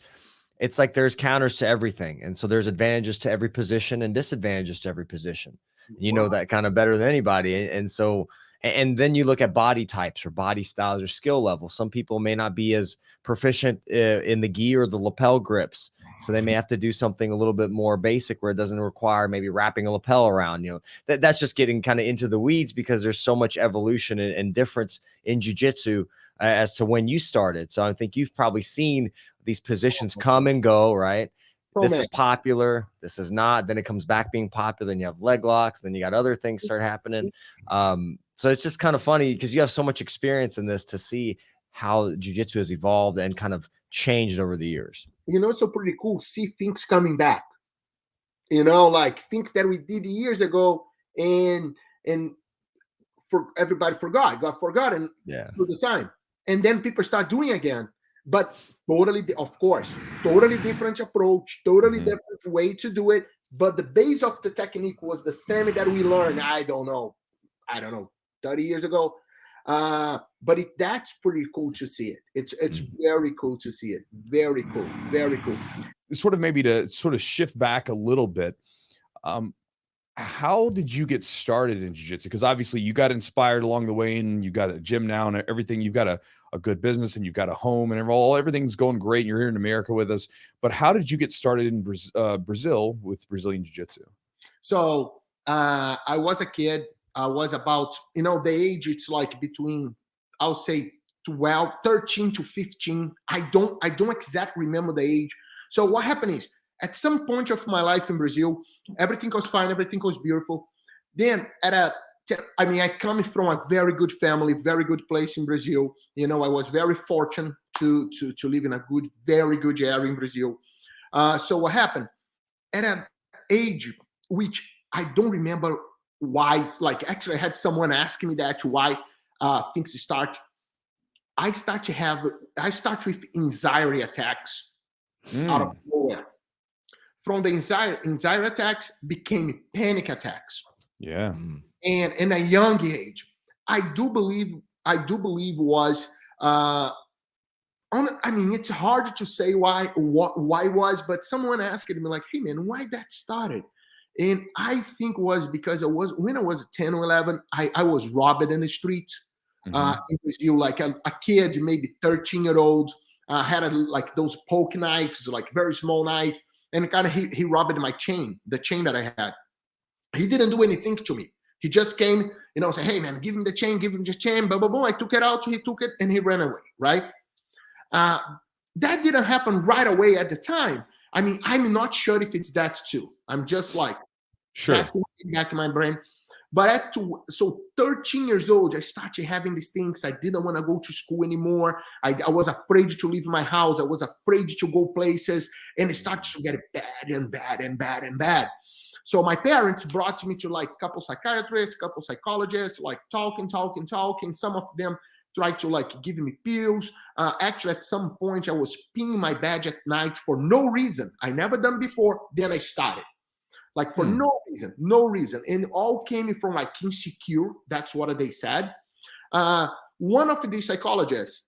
Speaker 2: it's like there's counters to everything. And so there's advantages to every position and disadvantages to every position. And you know that kind of better than anybody. And so, and then you look at body types or body styles or skill levels. Some people may not be as proficient in the gi or the lapel grips. So they may have to do something a little bit more basic where it doesn't require maybe wrapping a lapel around, you know, that's just getting kind of into the weeds because there's so much evolution and difference in jiu-jitsu as to when you started. So I think you've probably seen these positions come and go, right? This is popular. This is not. Then it comes back being popular. Then you have leg locks. Then you got other things start happening. So it's just kind of funny because you have so much experience in this to see how jiu-jitsu has evolved and kind of changed over the years.
Speaker 3: You know, it's so pretty cool. See things coming back. You know, like things that we did years ago, and for everybody got forgotten through the time, and then people start doing again. But totally, of course, totally different approach, totally different way to do it. But the base of the technique was the same that we learned. I don't know, 30 years ago. But that's pretty cool to see it. It's very cool to see it. Very cool. Very cool.
Speaker 1: Sort of maybe to sort of shift back a little bit. How did you get started in jiu-jitsu? Because obviously you got inspired along the way and you got a gym now and everything. You've got a good business and you've got a home and everything's going great. And you're here in America with us. But how did you get started in Brazil with Brazilian jiu-jitsu? So
Speaker 3: I was a kid. I was about, the age, it's like between, I'll say 13 to 15. I don't exactly remember the age. So what happened is, at some point of my life in Brazil, everything was fine, everything was beautiful. Then I come from a very good family, very good place in Brazil. I was very fortunate to live in a very good area in Brazil. So what happened? At an age which I don't remember why, actually I had someone asking me that why things start. I start with anxiety attacks out of nowhere. From the anxiety attacks became panic attacks.
Speaker 1: Yeah.
Speaker 3: And in a young age, I do believe was it's hard to say why was, but someone asked me like, hey man, why that started? And I think was because when I was 10 or 11, I was robbed in the street. In Brazil, like a kid, maybe 13-year-old, had those poke knives, like very small knife, and kind of he robbed my chain, the chain that I had. He didn't do anything to me. He just came, said, hey man, give him the chain, blah, blah, blah. I took it out, he took it, and he ran away, right? That didn't happen right away at the time. I'm not sure if it's that too. I'm just like,
Speaker 1: sure,
Speaker 3: back in my brain. But so 13 years old, I started having these things. I didn't want to go to school anymore. I was afraid to leave my house. I was afraid to go places. And it started to get bad and bad and bad and bad. So my parents brought me to a couple psychiatrists, couple psychologists, talking. Some of them tried to give me pills. Actually, at some point, I was peeing my badge at night for no reason. I never done before. Then I started. For no reason. And all came from insecure. That's what they said. One of the psychologists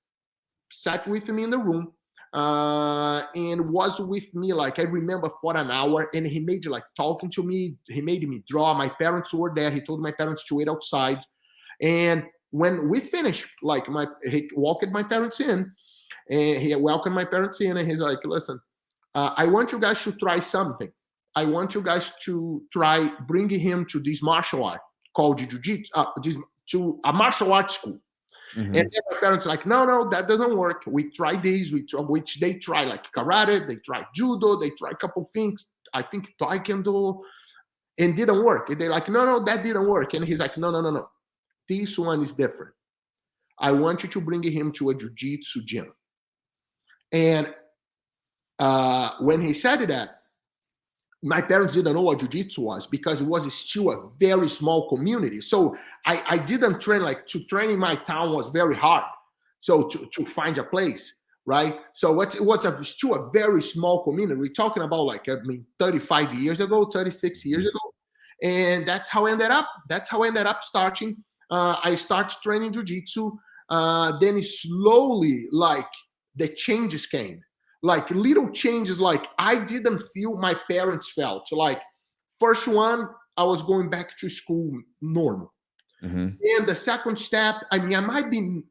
Speaker 3: sat with me in the room and was with me, I remember, for an hour. And he made talking to me. He made me draw. My parents were there. He told my parents to wait outside. And when we finished, he walked my parents in. And he welcomed my parents in. And he's like, listen, I want you guys to try something. I want you guys to try bringing him to this martial art called Jiu-Jitsu, to a martial arts school. And then my parents are like, no, that doesn't work. We try these, which they try karate, they try judo, they try a couple things. I think taekwondo, and didn't work. And they're like, no, that didn't work. And he's like, no. This one is different. I want you to bring him to a jiu-jitsu gym. And when he said that, my parents didn't know what jiu-jitsu was because it was still a very small community. So I didn't train, to train in my town was very hard. So to find a place, right? So still a very small community. We're talking about 35 years ago, 36 years ago. And that's how I ended up starting. I started training jiu-jitsu. Then slowly, the changes came. like little changes. Like I didn't feel my parents felt. So like first one, I was going back to school normal. And the second step, I mean, I might be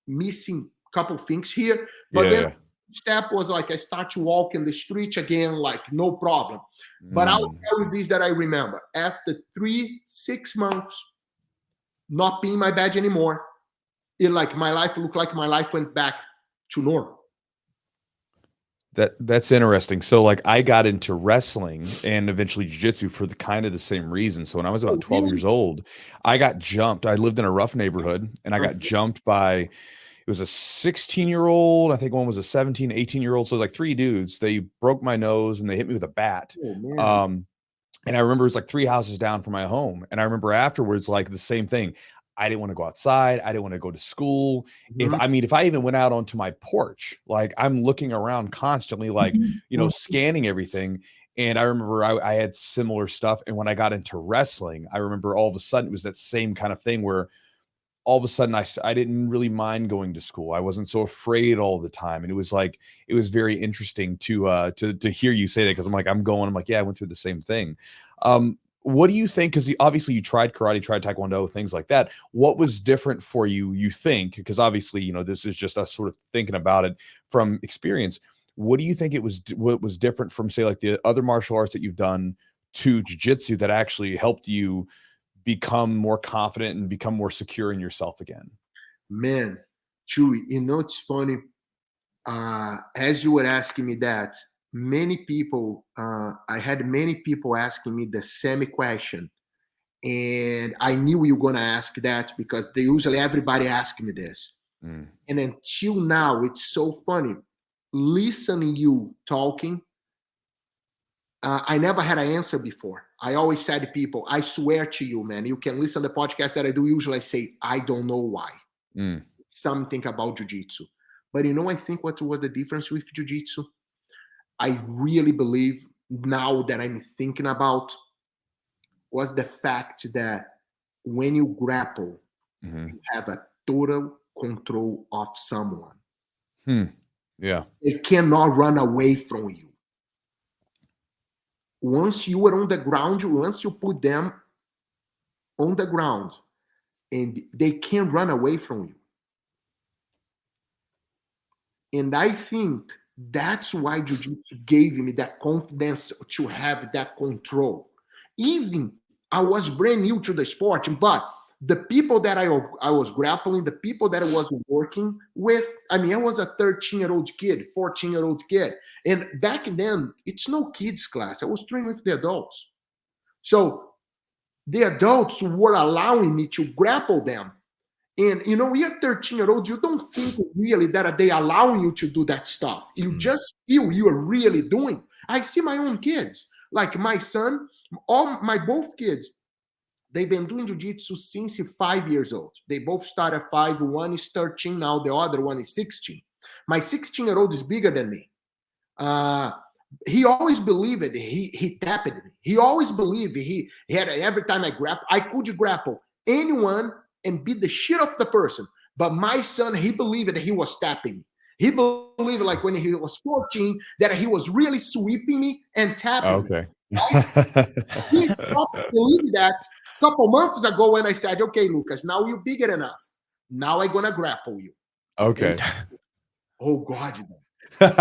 Speaker 3: missing a couple things here, but then step was like I start to walk in the street again, like no problem. But I'll tell you this that I remember. After 6 months not being my badge anymore, it like my life looked like my life went back to normal.
Speaker 1: That's interesting. So like I got into wrestling and eventually jiu-jitsu for the kind of the same reason. So when I was about 12 years old, I got jumped. I lived in a rough neighborhood and I got jumped by, it was a 16-year-old. I think one was a 17, 18-year-old. So it was like 3 dudes. They broke my nose and they hit me with a bat. And I remember it was like 3 houses down from my home. And I remember afterwards, like the same thing. I didn't want to go outside. I didn't want to go to school. If I even went out onto my porch, like I'm looking around constantly, like, scanning everything. And I remember I had similar stuff. And when I got into wrestling, I remember all of a sudden it was that same kind of thing where all of a sudden I didn't really mind going to school. I wasn't so afraid all the time. And it was very interesting to hear you say that. Cause I'm like, yeah, I went through the same thing. What do you think? Because obviously you tried karate, tried taekwondo, things like that. What was different for you, you think? Because obviously, this is just us sort of thinking about it from experience. What do you think what was different from, say, like the other martial arts that you've done to jiu-jitsu that actually helped you become more confident and become more secure in yourself again?
Speaker 3: Man, Chewy, it's funny. As you were asking me that, many people, I had many people asking me the same question. And I knew you were going to ask that because everybody asks me this. And until now, it's so funny. Listening you talking, I never had an answer before. I always said to people, I swear to you, man, you can listen to the podcast that I do. Usually I say, I don't know why. Something about jiu-jitsu. But I think what was the difference with jiu-jitsu? I really believe now that I'm thinking about was the fact that when you grapple, you have a total control of someone.
Speaker 1: Yeah.
Speaker 3: They cannot run away from you. Once you are on the ground, once you put them on the ground, and they can't run away from you. And I think that's why jiu-jitsu gave me that confidence to have that control. Even I was brand new to the sport, but the people that I was grappling, the people that I was working with, I was a 13-year-old kid, 14-year-old kid. And back then, it's no kids class. I was training with the adults. So the adults were allowing me to grapple them. And, we are 13-year-olds. You don't think really that they allowing you to do that stuff. You just feel you are really doing. I see my own kids, like my son, both kids, they've been doing jiu-jitsu since 5 years old. They both started at 5. One is 13 now. The other one is 16. My 16-year-old is bigger than me. He always believed it. He tapped me. He always believed he had every time I could grapple anyone and beat the shit off the person. But my son, he believed that he was tapping me. He believed like when he was 14 that he was really sweeping me and tapping me. Right? He stopped believing that a couple months ago when I said, okay, Lucas, now you're bigger enough. Now I'm going to grapple you.
Speaker 1: Okay.
Speaker 3: Oh, God. But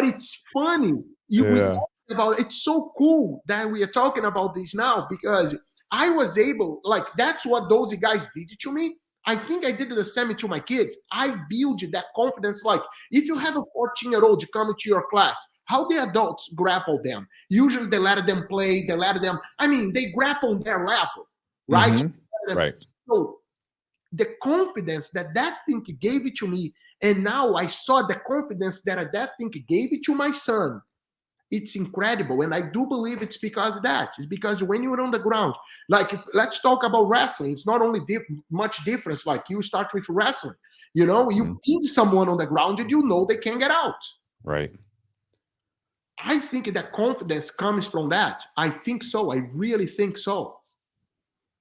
Speaker 3: it's funny. It's so cool that we are talking about this now because I was able, like, that's what those guys did to me. I think I did the same to my kids. I built that confidence. Like, if you have a 14-year-old coming to your class, how the adults grapple them? Usually they let them play, they grapple on their level, right?
Speaker 1: Right.
Speaker 3: So the confidence that thing gave it to me, and now I saw the confidence that thing gave it to my son. It's incredible. And I do believe it's because of that. It's because when you're on the ground, like, let's talk about wrestling. It's not only much difference. Like, you start with wrestling, you pin someone on the ground and they can't get out.
Speaker 1: Right.
Speaker 3: I think that confidence comes from that. I think so. I really think so.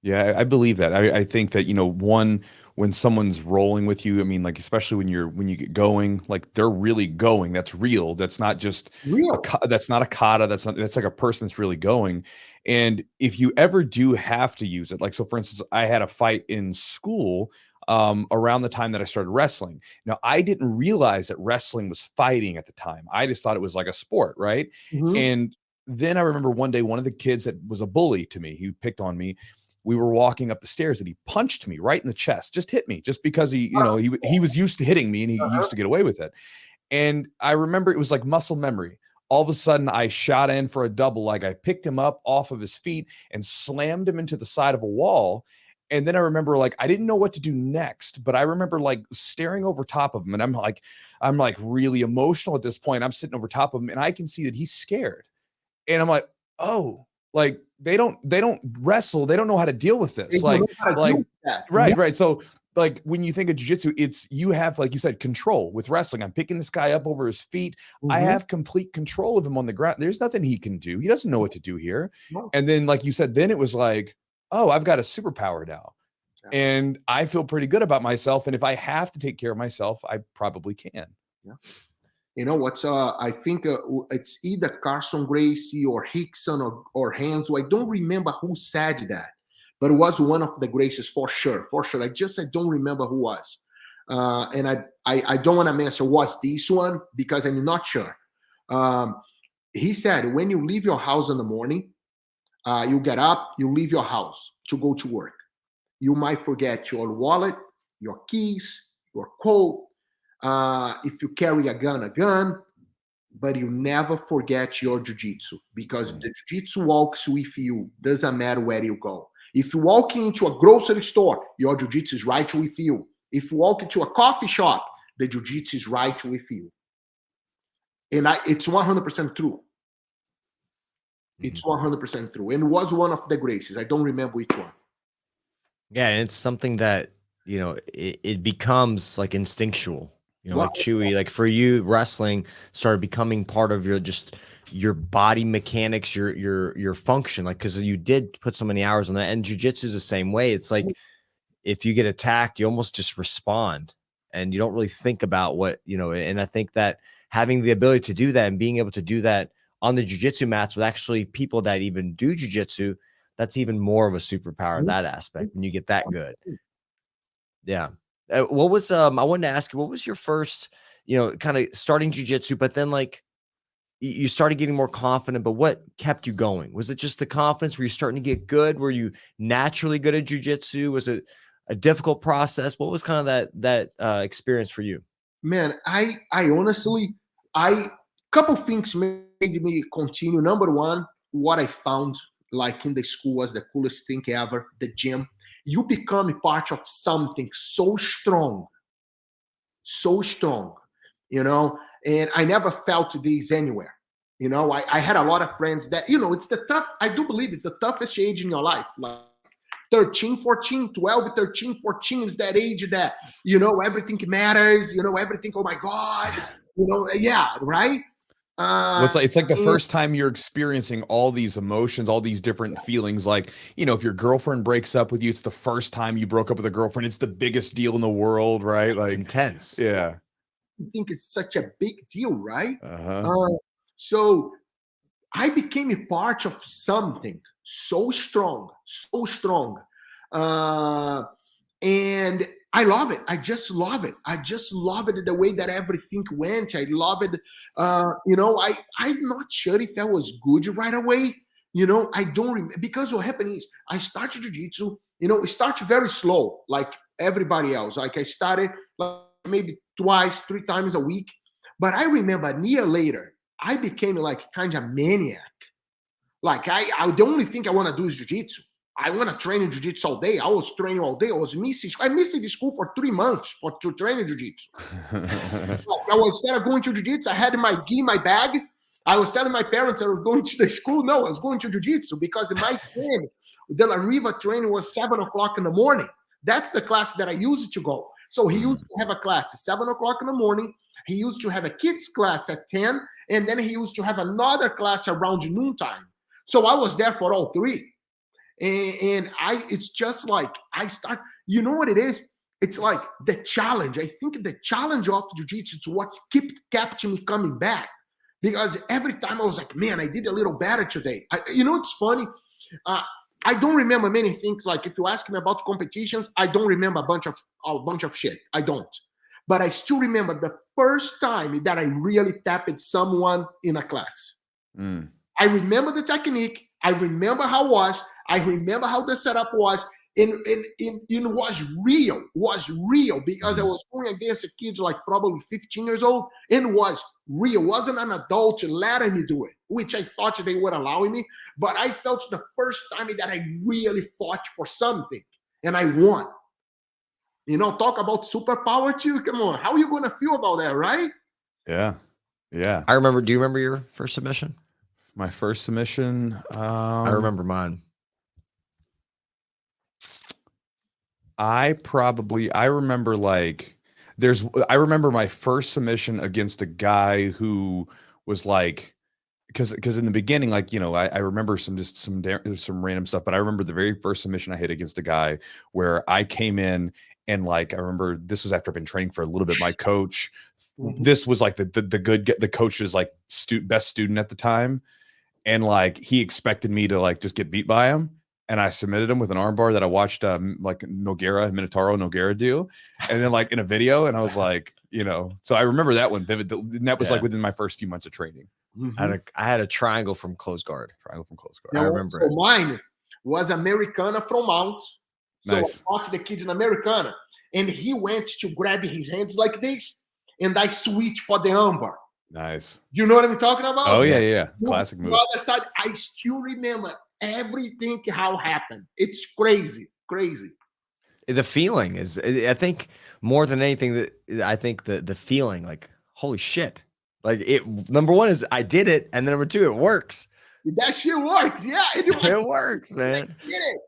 Speaker 1: Yeah, I believe that. I think that, one, when someone's rolling with you, I mean, like, especially when you get going, like, they're really going. That's real. That's not just
Speaker 3: Real.
Speaker 1: that's not a kata. That's like a person that's really going. And if you ever do have to use it, like, so for instance, I had a fight in school around the time that I started wrestling. Now, I didn't realize that wrestling was fighting at the time. I just thought it was like a sport, right?
Speaker 3: Mhm.
Speaker 1: And then I remember one day, one of the kids that was a bully to me, he picked on me, we were walking up the stairs and he punched me right in the chest, just hit me, just because he was used to hitting me and he used to get away with it. And I remember it was like muscle memory. All of a sudden I shot in for a double, like I picked him up off of his feet and slammed him into the side of a wall. And then I remember, like, I didn't know what to do next, but I remember like staring over top of him, and I'm like really emotional at this point. I'm sitting over top of him and I can see that he's scared. And I'm like, oh, like they don't wrestle. They don't know how to deal with
Speaker 3: They
Speaker 1: this.
Speaker 3: don't know how to deal with that.
Speaker 1: Right, right. So like when you think of jiu-jitsu, it's you have, like you said, control with wrestling. I'm picking this guy up over his feet. I
Speaker 3: Mhm.
Speaker 1: have complete control of him on the ground. There's nothing he can do. He doesn't know what to do here.
Speaker 3: No.
Speaker 1: And then, like you said, then it was like, oh, I've got a superpower now.
Speaker 3: Yeah.
Speaker 1: And I feel pretty good about myself. And if I have to take care of myself, I probably can.
Speaker 3: Yeah. You know what's I think it's either Carson Gracie or Hickson or Hanzo. I don't remember who said that, but it was one of the Gracies for sure. For sure. I don't remember who was. And I don't want to answer was this one because I'm not sure. He said when you leave your house in the morning, you get up, you leave your house to go to work. You might forget your wallet, your keys, your coat. If you carry a gun, but you never forget your jiu-jitsu because the jiu-jitsu walks with you. Doesn't matter where you go. If you walk into a grocery store, your jiu-jitsu is right with you. If you walk into a coffee shop, the jiu-jitsu is right with you. And it's 100% true. It's 100% true. And it was one of the graces. I don't remember which one.
Speaker 2: Yeah, and it's something that, it becomes like instinctual,
Speaker 3: Well,
Speaker 2: like Chewy, like for you, wrestling started becoming part of your body mechanics, your function, like, because you did put so many hours on that. And jujitsu is the same way. It's like if you get attacked, you almost just respond and you don't really think about and I think that having the ability to do that and being able to do that on the jujitsu mats with actually people that even do jujitsu, that's even more of a superpower, that aspect, when you get that good. Yeah. What was I wanted to ask you, what was your first, kind of starting jujitsu, but then like you started getting more confident, but what kept you going? Was it just the confidence? Were you starting to get good? Were you naturally good at jujitsu? Was it a difficult process? What was kind of that experience for you?
Speaker 3: Man, I honestly, couple things made me continue. Number one, what I found like in the school was the coolest thing ever, the gym. You become a part of something so strong, and I never felt this anywhere. I had a lot of friends that, it's I do believe it's the toughest age in your life. Like 13, 14, 12, 13, 14 is that age that, everything matters, everything, oh my God, yeah, right?
Speaker 1: Well, it's like the
Speaker 3: And
Speaker 1: first time you're experiencing all these emotions, all these different feelings. Like, if your girlfriend breaks up with you, it's the first time you broke up with a girlfriend. It's the biggest deal in the world, right?
Speaker 2: It's
Speaker 1: Like,
Speaker 2: intense.
Speaker 1: yeah.
Speaker 3: I think it's such a big deal, right?
Speaker 1: Uh-huh.
Speaker 3: So I became a part of something so strong, so strong. And I love it. I just love it. I just love it the way that everything went. I love it. I'm not sure if I was good right away. I don't remember because what happened is I started jiu-jitsu, it started very slow, like everybody else. Like I started like maybe twice, 3 times a week. But I remember a year later, I became like kind of maniac. Like I the only thing I want to do is jiu-jitsu. I want to train in jiu-jitsu all day. I was training all day. I missed the school for 3 months to train in jiu-jitsu. I was instead of going to jiu-jitsu, I had my gi, my bag. I was telling my parents I was going to the school. No, I was going to jiu-jitsu because my training, De La Riva training was 7 o'clock in the morning. That's the class that I used to go. So he used to have a class at 7 o'clock in the morning. He used to have a kids class at 10, and then he used to have another class around noontime. So I was there for all three. And it's just like I start, you know what it is? It's like the challenge. I think the challenge of jiu-jitsu is what kept me coming back. Because every time I was like, man, I did a little better today. It's funny. I don't remember many things. Like if you ask me about competitions, I don't remember a bunch of shit. I don't. But I still remember the first time that I really tapped someone in a class. I remember the technique. I remember how it was. I remember how the setup was. And it was real because I was going against a kid like probably 15 years old, and was real. Wasn't an adult letting me do it, which I thought they were allowing me. But I felt the first time that I really fought for something and I won. Talk about superpower too. Come on, how are you going to feel about that, right?
Speaker 1: Yeah.
Speaker 2: I remember. Do you remember your first submission?
Speaker 1: My first submission.
Speaker 2: I remember mine.
Speaker 1: I remember I remember my first submission against a guy who was like, because in the beginning, like, I remember some random stuff, but I remember the very first submission I hit against a guy where I came in and like, I remember this was after I've been training for a little bit. My coach, this was like the coach's like best student at the time. And like, he expected me to like just get beat by him. And I submitted him with an armbar that I watched like Minotauro Nogueira do. And then like in a video, and I was like, so I remember that one vivid. And that was like within my first few months of training.
Speaker 2: I had a triangle from close guard.
Speaker 1: I remember
Speaker 3: it. Mine was Americana from Mount. So nice. I watched the kid in Americana, and he went to grab his hands like this, and I switched for the armbar.
Speaker 1: Nice.
Speaker 3: Do you know what I'm talking about?
Speaker 1: Oh, yeah. Classic move.
Speaker 3: On the other side, I still remember everything how happened. It's crazy.
Speaker 2: The feeling is, I think, more than anything, that I think the feeling, like, holy shit. Like, number one is I did it, and then number two, it works.
Speaker 3: That shit works. Yeah.
Speaker 2: It works, man.
Speaker 3: I did it.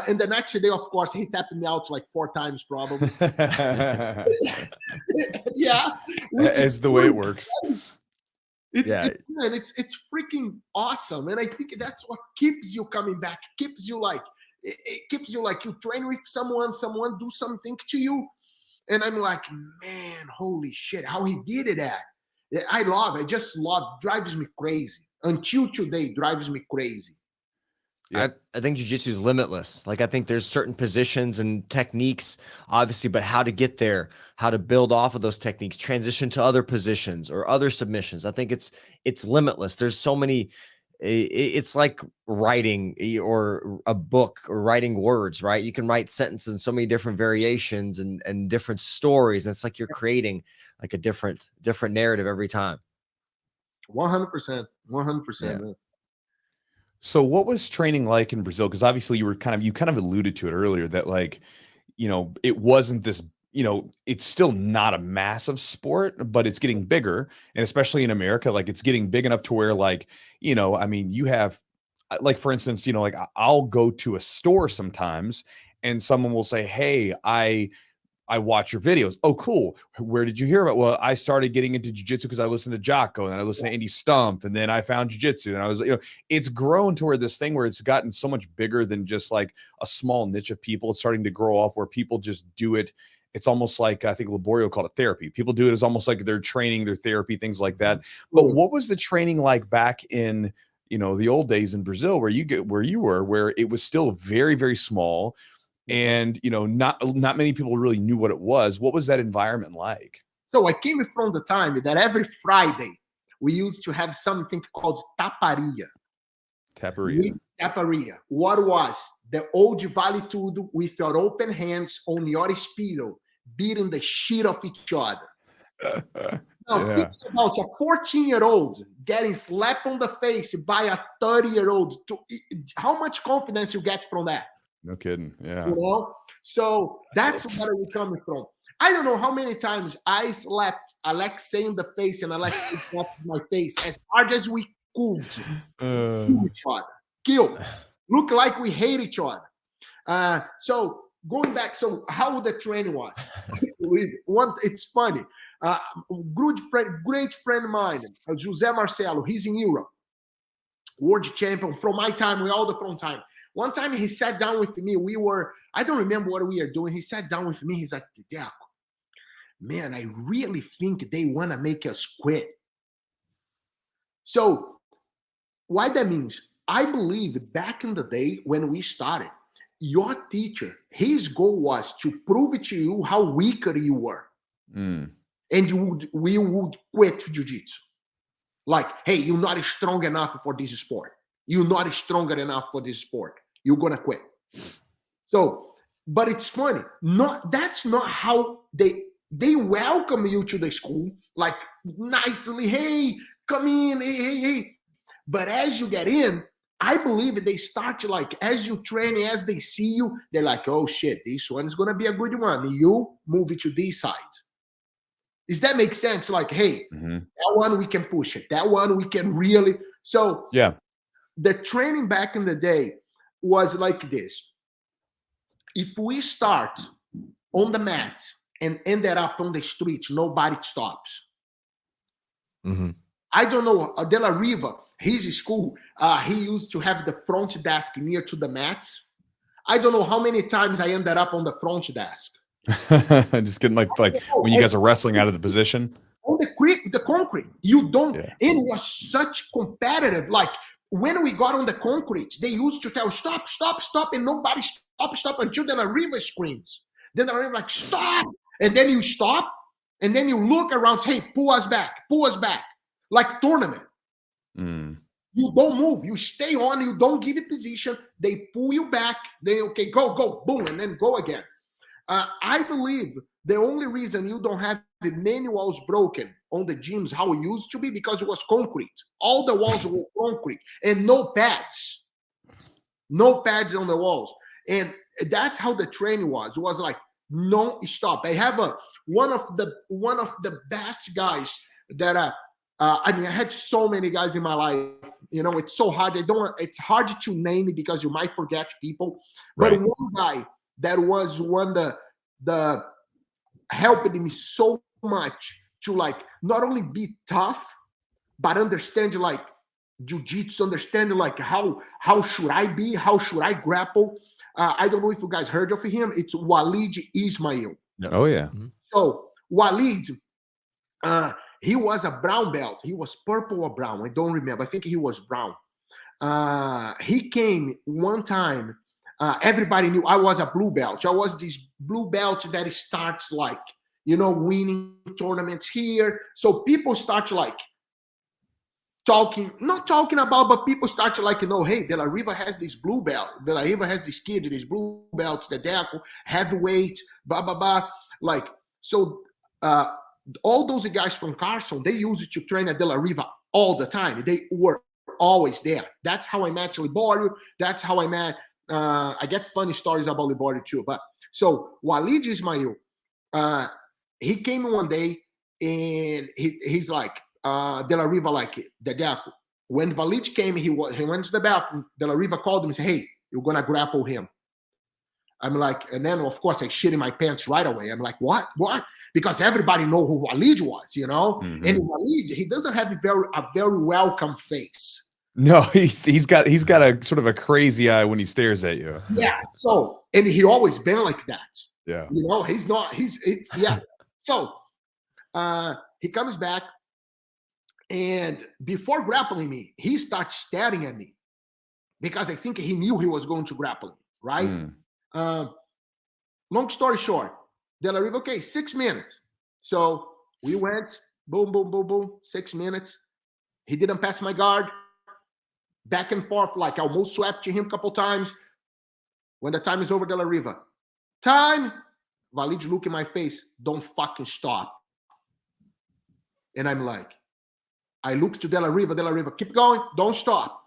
Speaker 3: And the next day, of course, he tapped me out like 4 times probably. Yeah.
Speaker 1: It's the way it works.
Speaker 3: It's freaking awesome. And I think that's what keeps you coming back, keeps you like you train with someone do something to you. And I'm like, man, holy shit, how he did it at. I just love, drives me crazy. Until today, drives me crazy.
Speaker 2: Yeah. I think jiu-jitsu is limitless. Like, I think there's certain positions and techniques, obviously, but how to get there, how to build off of those techniques, transition to other positions or other submissions. I think it's limitless. There's so many. It's like writing or a book or writing words, right? You can write sentences in so many different variations and different stories. And it's like you're creating like a different narrative every time.
Speaker 3: 100%.
Speaker 2: Yeah.
Speaker 1: So what was training like in Brazil? Because obviously you kind of alluded to it earlier that like, it wasn't this, it's still not a massive sport, but it's getting bigger. And especially in America, like it's getting big enough to where like, I mean, you have like, for instance, like I'll go to a store sometimes and someone will say, hey, I watch your videos. Oh, cool. Where did you hear about? Well, I started getting into jiu-jitsu because I listened to Jocko and then I listened to Andy Stump and then I found jiu-jitsu and I was, it's grown to where this thing where it's gotten so much bigger than just like a small niche of people. It's starting to grow off where people just do it. It's almost like, I think Liborio called it therapy. People do it as almost like their training, their therapy, things like that. But what was the training like back in, the old days in Brazil where you were, where it was still very, very small? And, not many people really knew what it was. What was that environment like?
Speaker 3: So I came from the time that every Friday we used to have something called taparia. Taparia. What was the old Vale Tudo with your open hands on your speedo, beating the shit of each other. Now, think about a 14-year-old getting slapped on the face by a 30-year-old. How much confidence you get from that?
Speaker 1: No kidding. Yeah.
Speaker 3: So that's where we're coming from. I don't know how many times I slapped Alexei in the face and Alexei slapped my face as hard as we could. Kill each other. Kill. Look like we hate each other. So going back, so how the training was. It's funny. Great friend of mine, Jose Marcelo, he's in Europe. World champion from my time, we all the from time. One time he sat down with me. I don't remember what we were doing. He sat down with me. He's like, Dedeco, man, I really think they want to make us quit. So what that means, I believe back in the day when we started, your teacher, his goal was to prove to you how weaker you were. And we would quit jiu-jitsu. Like, hey, you're not strong enough for this sport. You're not stronger enough for this sport. You're going to quit. So, but it's funny. That's not how they welcome you to the school, like nicely, hey, come in, hey. But as you get in, I believe they start to like, as you train, as they see you, they're like, oh shit, this one is going to be a good one. You move it to this side. Does that make sense? Like, hey, that one we can push it. That one we can really. So
Speaker 1: yeah,
Speaker 3: the training back in the day was like this. If we start on the mat and ended up on the street, nobody stops. I don't know, De La Riva, his school, he used to have the front desk near to the mat. I don't know how many times I ended up on the front desk.
Speaker 1: Just getting like when you guys are wrestling out of the position
Speaker 3: on the concrete. You don't. Yeah. It was such competitive. Like when we got on the concrete, they used to tell stop, and nobody stop until De La Riva screams. Then De La Riva like stop, and then you stop, and then you look around. Hey, pull us back, like tournament. You don't move. You stay on. You don't give it position. They pull you back. They okay, go, boom, and then go again. I believe the only reason you don't have many walls broken on the gyms how it used to be because it was concrete. All the walls were concrete and no pads on the walls. And that's how the training was. It was like non-stop. I have one of the best guys that I had so many guys in my life. You know, it's so hard. It's hard to name it because you might forget people. But right. One guy that was one the helping me so much to like not only be tough, but understand like jiu-jitsu, understand like how should I be, how should I grapple. I don't know if you guys heard of him. It's Wallid Ismael.
Speaker 1: Oh yeah.
Speaker 3: So Wallid, he was a brown belt. He was purple or brown. I don't remember. I think he was brown. He came one time. Everybody knew I was a blue belt. I was this blue belt that starts like, winning tournaments here. So people start like not talking about, but people start to like, hey, De La Riva has this blue belt. De La Riva has this kid, this blue belt, the Deco, heavyweight, blah, blah, blah. Like, so all those guys from Carson, they used to train at De La Riva all the time. They were always there. That's how I met Liborio. That's how I met I get funny stories about Liborio too. But so Wallid Ismael, he came one day and he's like De La Riva like the Deco. When Wallid came, he went to the bathroom. De La Riva called him and said, "Hey, you're gonna grapple him." I'm like, and then of course I shit in my pants right away. I'm like, what? Because everybody know who Wallid was, And Wallid, he doesn't have a very welcome face.
Speaker 1: No, he's got a sort of a crazy eye when he stares at you.
Speaker 3: Yeah. So, and he always been like that.
Speaker 1: Yeah.
Speaker 3: Yeah. So, he comes back, and before grappling me, he starts staring at me because I think he knew he was going to grapple me, right? Long story short, De La Riva, okay, 6 minutes. So we went, boom, boom, boom, boom, 6 minutes. He didn't pass my guard. Back and forth, like I almost swept him a couple times. When the time is over, De La Riva, time. Wallid look in my face, don't fucking stop. And I'm like, I look to De La Riva, keep going, don't stop.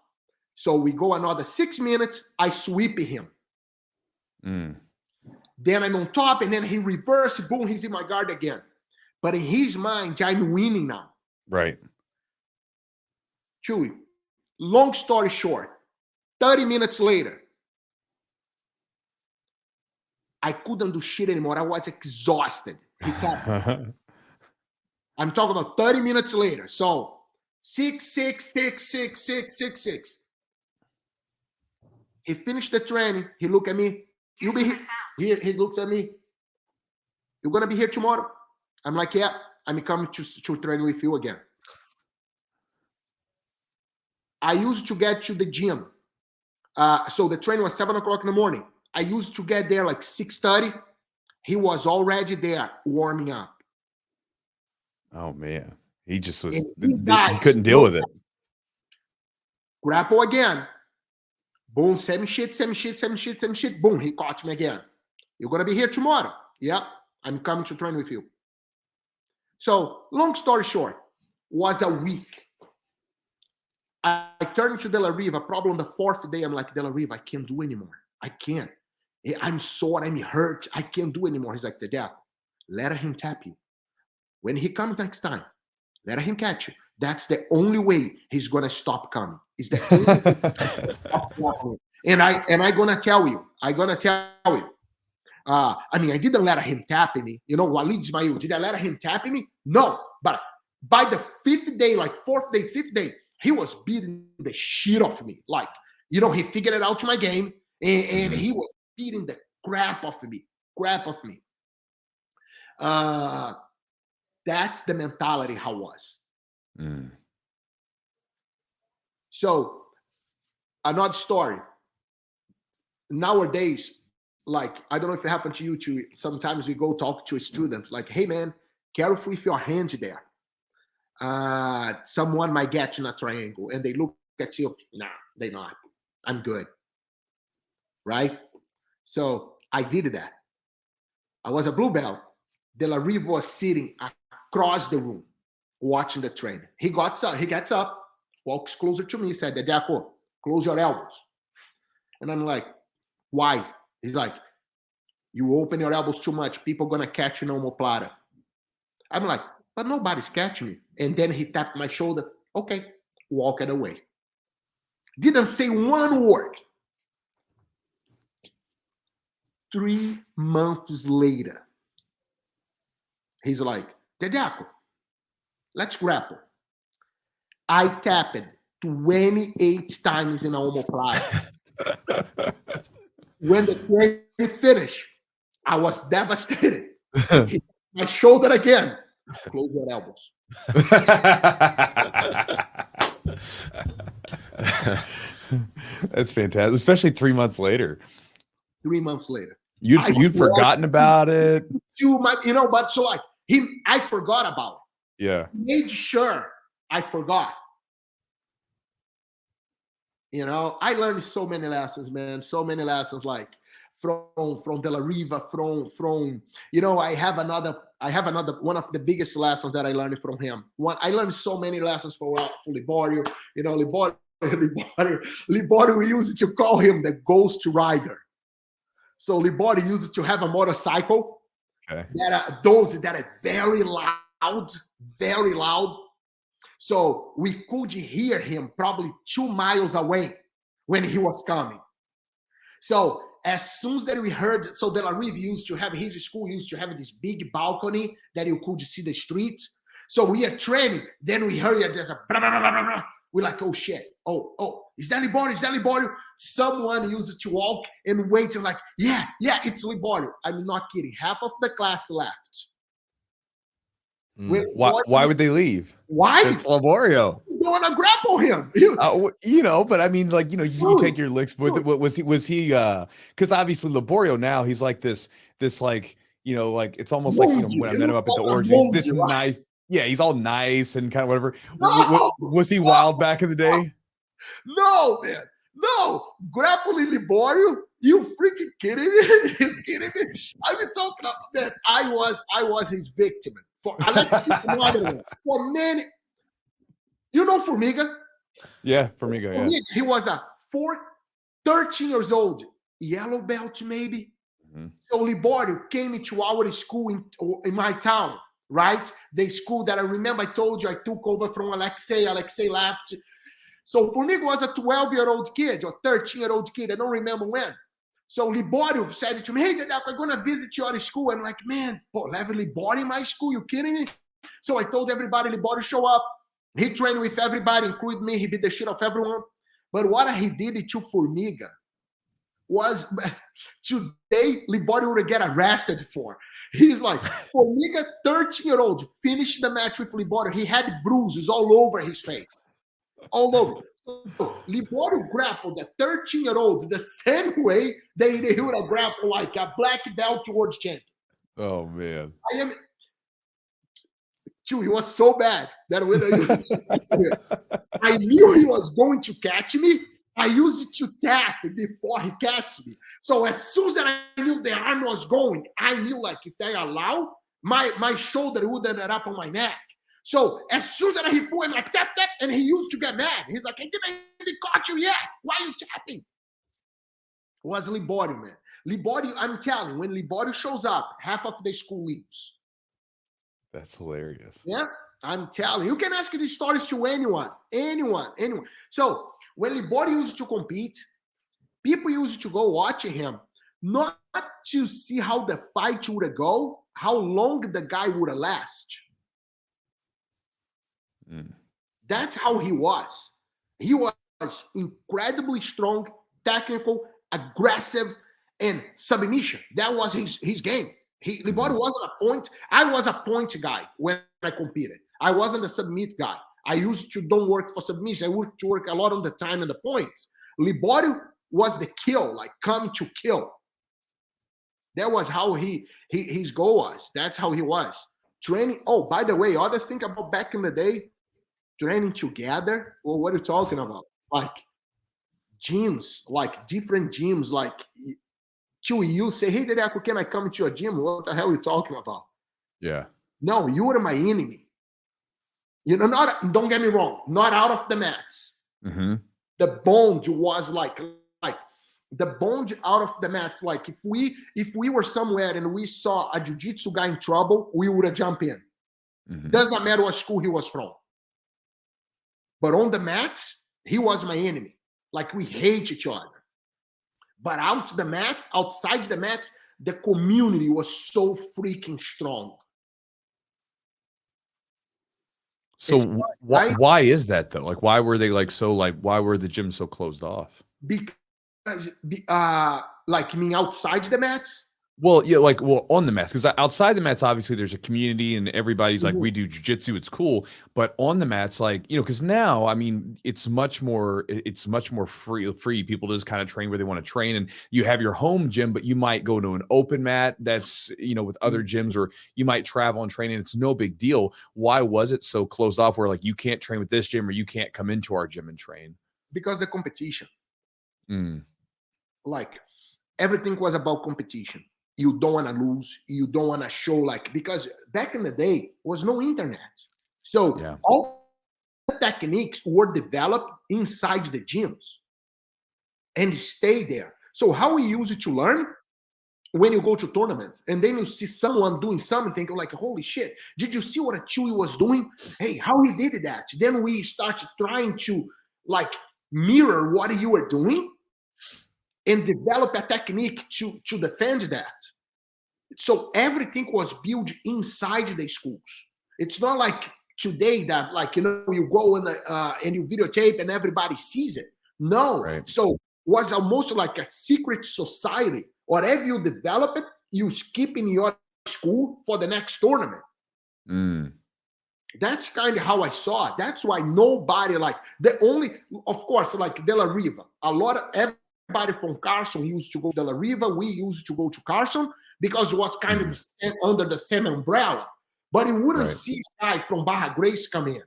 Speaker 3: So we go another 6 minutes, I sweep him. Then I'm on top, and then he reverses, boom, he's in my guard again. But in his mind, I'm winning now.
Speaker 1: Right.
Speaker 3: Chewy. Long story short, 30 minutes later, I couldn't do shit anymore. I was exhausted. I'm talking about 30 minutes later. So 6, 6, 6, 6, 6, 6, 6. He finished the training. He looked at me. You'll be here. He looks at me. You're going to be here tomorrow? I'm like, yeah, I'm coming to train with you again. I used to get to the gym. So the training was 7 o'clock in the morning. I used to get there like 6:30. He was already there warming up.
Speaker 1: Oh, man. He just was,
Speaker 3: he
Speaker 1: couldn't deal with it.
Speaker 3: Grapple again. Boom, same shit. Boom, he caught me again. You're going to be here tomorrow. Yep, I'm coming to train with you. So, long story short, was a week. I turned to De La Riva, probably on the 4th day. I'm like, De La Riva, I can't do anymore. I can't. I'm sore, I'm hurt. I can't do anymore. He's like, Dedeco, let him tap you. When he comes next time, let him catch you. That's the only way he's going to stop coming. Is the only way. And I'm going to tell you. I mean, I didn't let him tap me. You know, Wallid Ismael, did I let him tap me? No. But by the 5th day, like 4th day, 5th day, he was beating the shit off me. Like, you know, he figured it out to my game, and he was beating the crap off me. That's the mentality how was. So, another story. Nowadays, like, I don't know if it happened to you too. Sometimes we go talk to students like, hey, man, careful with your hand there. Someone might get in a triangle, and they look at you. Nah, they're not. I'm good. Right? So I did that. I was a blue belt. De La Riva was sitting across the room watching the training. He gets up, walks closer to me, said, Dedeco, close your elbows. And I'm like, why? He's like, you open your elbows too much, people are going to catch you in omoplata. I'm like, but nobody's catching me. And then he tapped my shoulder. Okay, walk it away. Didn't say one word. 3 months later, he's like, Dedeco, let's grapple. I tapped 28 times in a omoplata. When the training finished, I was devastated. He tapped my shoulder again. Close your elbows.
Speaker 1: That's fantastic, especially 3 months later.
Speaker 3: 3 months later.
Speaker 1: You'd forgotten about it.
Speaker 3: But so like I forgot about it.
Speaker 1: Yeah.
Speaker 3: Made sure I forgot. You know, I learned so many lessons, man. So many lessons, like from De La Riva, from I have another one of the biggest lessons that I learned from him. I learned so many lessons from Liborio. You know, Liborio, we used to call him the ghost rider. So Liborio used to have a motorcycle that are very loud, very loud. So we could hear him probably 2 miles away when he was coming. So as soon as that we heard, so De La Riva used to have, his school used to have this big balcony that you could see the street. So we are training, then we heard there's a blah, blah, blah, blah, blah. We're like, oh shit, oh, is that Liborio? Someone used to walk and wait and like, yeah, it's Liborio. I'm not kidding. Half of the class left.
Speaker 1: Why would they leave?
Speaker 3: Why?
Speaker 2: It's Liborio.
Speaker 3: You want to grapple him.
Speaker 1: But I mean, like, you take your licks with it. Was he because obviously Liborio now, he's like this like, like, it's almost like, when I met him up at the orgy, he's this nice. Yeah, he's all nice and kind of whatever. No! Was he wild back in the day?
Speaker 3: No, man. No. Grappling Liborio? You freaking kidding me? You kidding me? I've been talking about that. I was his victim. For many. You know Formiga?
Speaker 1: Yeah, Formiga, yeah.
Speaker 3: He was a 13 years old, yellow belt maybe. Mm-hmm. So Liborio came to our school in my town. Right? The school that I remember I told you I took over from Alexei. Alexei left. So Formiga was a 12-year-old kid or 13-year-old kid. I don't remember when. So Liborio said to me, hey, Dedeco, I'm going to visit your school. I'm like, man, have Liborio in my school? You kidding me? So I told everybody, Liborio show up. He trained with everybody, including me. He beat the shit off everyone. But what he did to Formiga was today Liborio would get arrested for. He's like, for nigga 13-year-old finished the match with Liborio, he had bruises all over his face. All over. So Liborio grappled a 13-year-old the same way they would have grappled like a black belt towards champion.
Speaker 1: Oh man.
Speaker 3: He was so bad that when I knew he was going to catch me, I used it to tap before he catches me. So as soon as I knew the arm was going, I knew like if I allow, my shoulder would end up on my neck. So as soon as he pulled him like tap, tap, and he used to get mad. He's like, I didn't caught you yet. Why are you tapping? It was Liborio, man. Liborio, I'm telling you, when Liborio shows up, half of the school leaves.
Speaker 1: That's hilarious.
Speaker 3: Yeah, I'm telling you. You can ask these stories to anyone. So when Liborio used to compete, people used to go watching him, not to see how the fight would go, how long the guy would last. That's how he was. He was incredibly strong, technical, aggressive, and submission. That was his game. Liborio wasn't a point. I was a point guy when I competed. I wasn't a submit guy. I used to don't work for submission. I worked to work a lot on the time and the points. Liborio was the kill, like come to kill. That was how his goal was. That's how he was. Training. Oh, by the way, other thing about back in the day, training together. Well, what are you talking about? Like gyms, like different gyms, like Chewy, you say, hey, Dedeco, can I come to your gym? What the hell are you talking about?
Speaker 1: Yeah.
Speaker 3: No, you were my enemy. You know, don't get me wrong, not out of the mats.
Speaker 1: Mm-hmm.
Speaker 3: The bond was like the bond out of the mats. Like if we were somewhere and we saw a jiu-jitsu guy in trouble, we would have jumped in. Mm-hmm. Doesn't matter what school he was from. But on the mats, he was my enemy. Like we hate each other. But outside the mats, the community was so freaking strong.
Speaker 1: So why is that though? Like, why were they like so like? Why were the gyms so closed off?
Speaker 3: Because, like, you mean outside the mats?
Speaker 1: Well, yeah, like, on the mats, because outside the mats, obviously, there's a community and everybody's like, we do jujitsu, it's cool. But on the mats, like, you know, because now, I mean, it's much more free. People just kind of train where they want to train, and you have your home gym, but you might go to an open mat that's, you know, with other gyms, or you might travel and train, and it's no big deal. Why was it so closed off where like you can't train with this gym or you can't come into our gym and train? Because the competition. Like everything was about competition. You don't want to lose. You don't want to show like, because back in the day was no internet. So all the techniques were developed inside the gyms and stay there. So how we use it to learn when you go to tournaments and then you see someone doing something, you're like, holy shit, did you see what a Chewy was doing? Hey, how he did that? Then we start trying to like mirror what you were doing and develop a technique to defend that. So everything was built inside the schools. It's not like today that, like, you know, you go and you videotape and everybody sees it. No. Right. So it was almost like a secret society. Whatever you develop it, you keep in your school for the next tournament. That's kind of how I saw it. That's why nobody, like, of course, like De La Riva, everybody from Carson used to go to De La Riva. We used to go to Carson because it was kind of under the same umbrella. But you wouldn't see a guy from Barra Grace come in.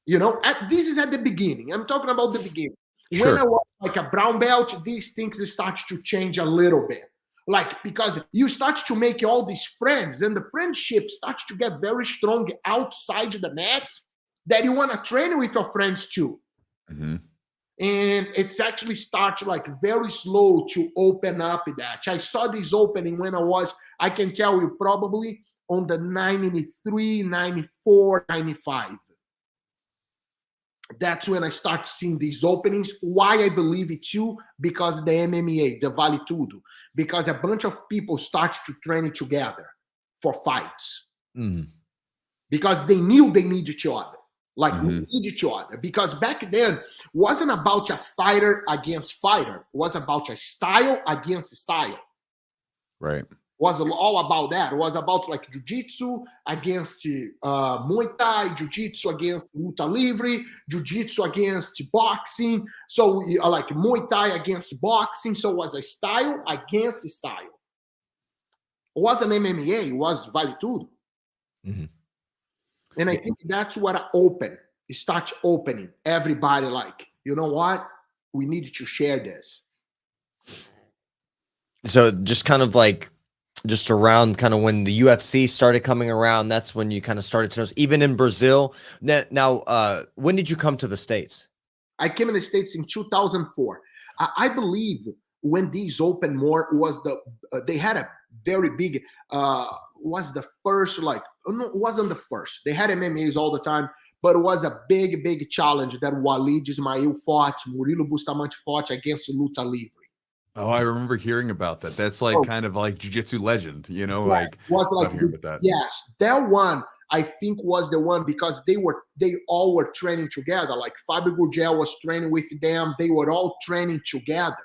Speaker 1: You know, this is at the beginning. I'm talking about the beginning. Sure. When I was like a brown belt, these things start to change a little bit. Like, because you start to make all these friends, and the friendship starts to get very strong outside the mat, that you want to train with your friends too. And it's actually starts like very slow to open up that. I saw this opening when I can tell you probably on the 93, 94, 95. That's when I start seeing these openings. Why I believe it too? Because the MMA, the Vale Tudo. Because a bunch of people start to train together for fights. Because they knew they need each other.
Speaker 3: Like we need each other, because back then wasn't about a fighter against fighter. It was about a style against style.
Speaker 1: Right.
Speaker 3: Was all about that. It was about like Jiu-Jitsu against Muay Thai, Jiu-Jitsu against Luta Livre, Jiu-Jitsu against boxing. So like Muay Thai against boxing. So it was a style against style. It wasn't MMA, it was Vale Tudo. And I think that's what opened. It starts opening. Everybody like, you know what? We need to share this.
Speaker 2: So just kind of like, just around kind of when the UFC started coming around, that's when you kind of started to notice, even in Brazil. Now, when did you come to the States?
Speaker 3: I came in the States in 2004. I believe when these opened more was they had a very big, was the first, like, no, it wasn't the first. They had MMAs all the time, but it was a big, big challenge that Wallid Ismael fought, Murilo Bustamante fought against Luta Livre.
Speaker 1: Oh, I remember hearing about that. That's like kind of like jiu-jitsu legend, you know, like
Speaker 3: was like
Speaker 1: that.
Speaker 3: Yes, that one I think was the one, because they all were training together. Like Fabio Gurgel was training with them. They were all training together.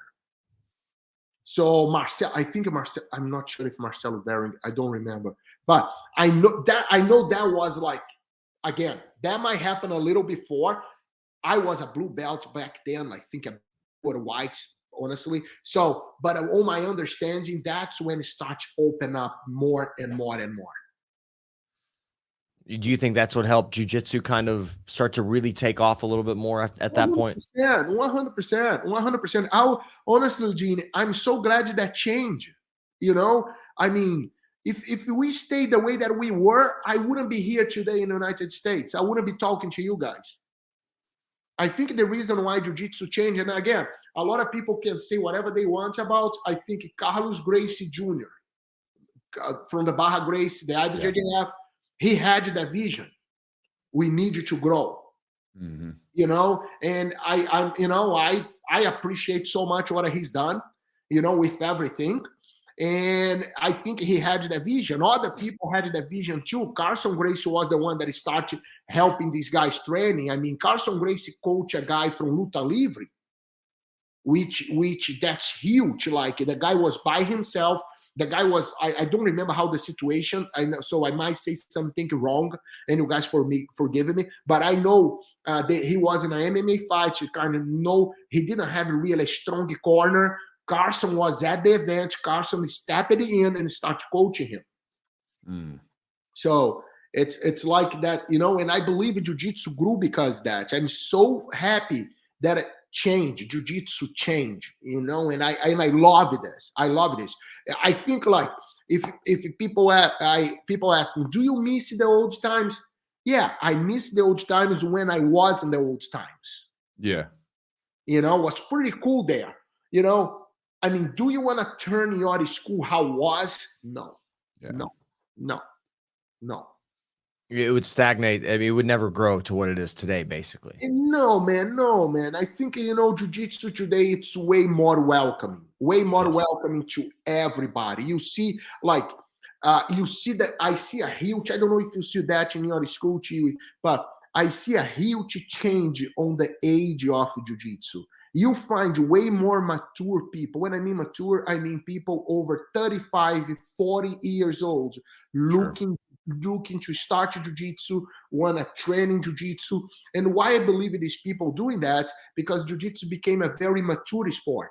Speaker 3: So Marcel, I'm not sure if Marcelo Daring, I don't remember, but I know that was like, again, that might happen a little before. I was a blue belt back then. I think a white, honestly. So, but all my understanding, that's when it starts to open up more and more and more.
Speaker 2: Do you think that's what helped jiu-jitsu kind of start to really take off a little bit more at that point?
Speaker 3: 100%. Honestly, Eugene, I'm so glad that changed. You know, I mean, if we stayed the way that we were, I wouldn't be here today in the United States. I wouldn't be talking to you guys. I think the reason why jiu-jitsu changed, and again, a lot of people can say whatever they want about, I think Carlos Gracie Jr. From the Barra Gracie, the IBJJF, he had that vision. We need you to grow. You know, and I appreciate so much what he's done, you know, with everything. And I think he had the vision. Other people had the vision too. Carson Gracie was the one that started helping these guys training. I mean, Carson Gracie coached a guy from Luta Livre, which that's huge. Like the guy was by himself. The guy was, I don't remember how the situation, so I might say something wrong, and you guys forgive me, but I know that he was in an MMA fight. You kind of know he didn't have a really strong corner. Carson was at the event. Carson stepped in and started coaching him. So it's like that, you know, and I believe Jiu-Jitsu grew because of that. I'm so happy that it changed, Jiu-Jitsu changed, you know, and I love this. I love this. I think like if people ask me, do you miss the old times? Yeah, I miss the old times when I was in the old times.
Speaker 1: Yeah.
Speaker 3: You know, it was pretty cool there. You know, I mean, do you want to turn your school how it was? No. Yeah. No.
Speaker 2: It would stagnate. I mean, it would never grow to what it is today, basically.
Speaker 3: No, man. I think, you know, jiu-jitsu today, it's way more welcoming to everybody. You see, like, you see that I see a huge, I don't know if you see that in your school, Chewy, but I see a huge change on the age of jiu-jitsu. You find way more mature people. When I mean mature, I mean people over 35, 40 years old, looking to start jiu-jitsu, want to train in jiu-jitsu. And why I believe it is people doing that, because jiu-jitsu became a very mature sport.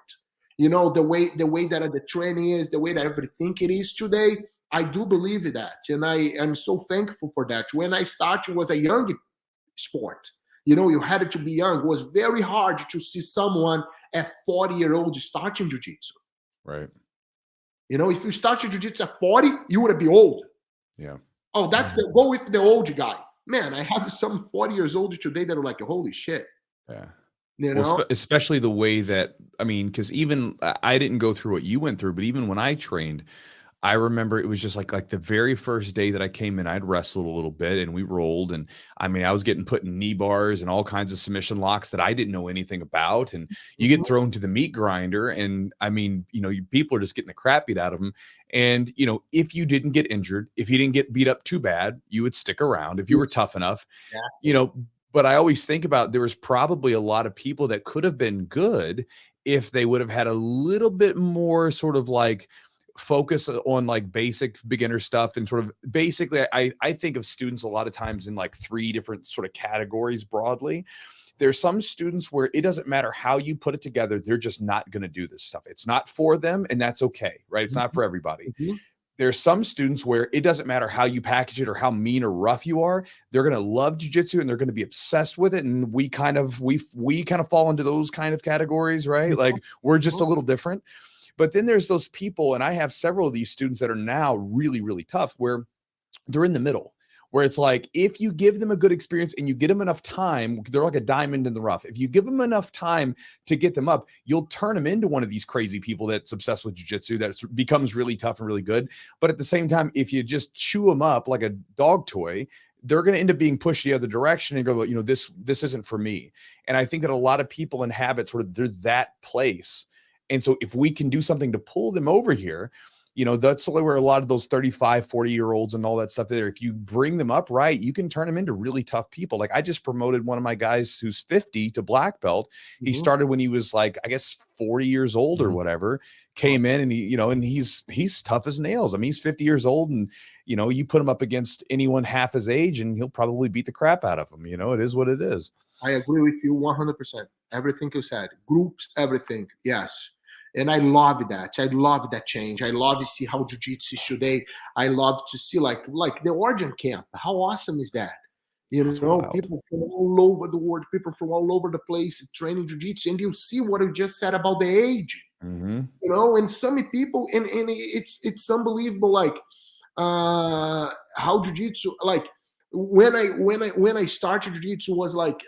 Speaker 3: You know, the way that the training is, the way that everything it is today, I do believe that. And I am so thankful for that. When I started, it was a young sport. You know, you had to be young. It was very hard to see someone at 40-year-old starting jiu-jitsu.
Speaker 1: Right.
Speaker 3: You know, if you started jiu-jitsu at 40, you would be old.
Speaker 1: Yeah.
Speaker 3: Oh, that's go with the old guy. Man, I have some 40 years old today that are like, holy shit.
Speaker 1: Yeah.
Speaker 3: You know,
Speaker 1: especially the way that, I mean, because even I didn't go through what you went through, but even when I trained, I remember it was just like the very first day that I came in, I'd wrestled a little bit and we rolled. And I mean, I was getting put in knee bars and all kinds of submission locks that I didn't know anything about. And you get thrown to the meat grinder. And I mean, you know, people are just getting the crap beat out of them. And, you know, if you didn't get injured, if you didn't get beat up too bad, you would stick around if you were tough enough, you know. But I always think about there was probably a lot of people that could have been good if they would have had a little bit more sort of like focus on like basic beginner stuff. And sort of basically, I think of students a lot of times in like 3 different sort of categories broadly. There's some students where it doesn't matter how you put it together, they're just not going to do this stuff. It's not for them, and that's okay, right? It's not for everybody. There's some students where it doesn't matter how you package it or how mean or rough you are. They're going to love jiu-jitsu and they're going to be obsessed with it. And we kind of fall into those kind of categories, right? Like we're just a little different. But then there's those people, and I have several of these students that are now really, really tough, where they're in the middle, where it's like, if you give them a good experience and you get them enough time, they're like a diamond in the rough. If you give them enough time to get them up, you'll turn them into one of these crazy people that's obsessed with jiu-jitsu that becomes really tough and really good. But at the same time, if you just chew them up like a dog toy, they're going to end up being pushed the other direction and go, you know, this isn't for me. And I think that a lot of people inhabit sort of they're that place. And so if we can do something to pull them over here, you know, that's where a lot of those 35, 40-year-olds and all that stuff there, if you bring them up right, you can turn them into really tough people. Like I just promoted one of my guys who's 50 to black belt. He started when he was like, I guess 40 years old or whatever, came in and he, you know, and he's tough as nails. I mean, he's 50 years old and, you know, you put him up against anyone half his age and he'll probably beat the crap out of him. You know, it is what it is.
Speaker 3: I agree with you 100%. Everything you said, groups, everything. Yes. And I love that. I love that change. I love to see how jiu-jitsu today. I love to see like the origin camp. How awesome is that? You know, people from all over the world, people from all over the place training jiu-jitsu, and you see what I just said about the age. You know, and some people, and it's unbelievable. Like how jiu-jitsu, like when I started jiu-jitsu was like,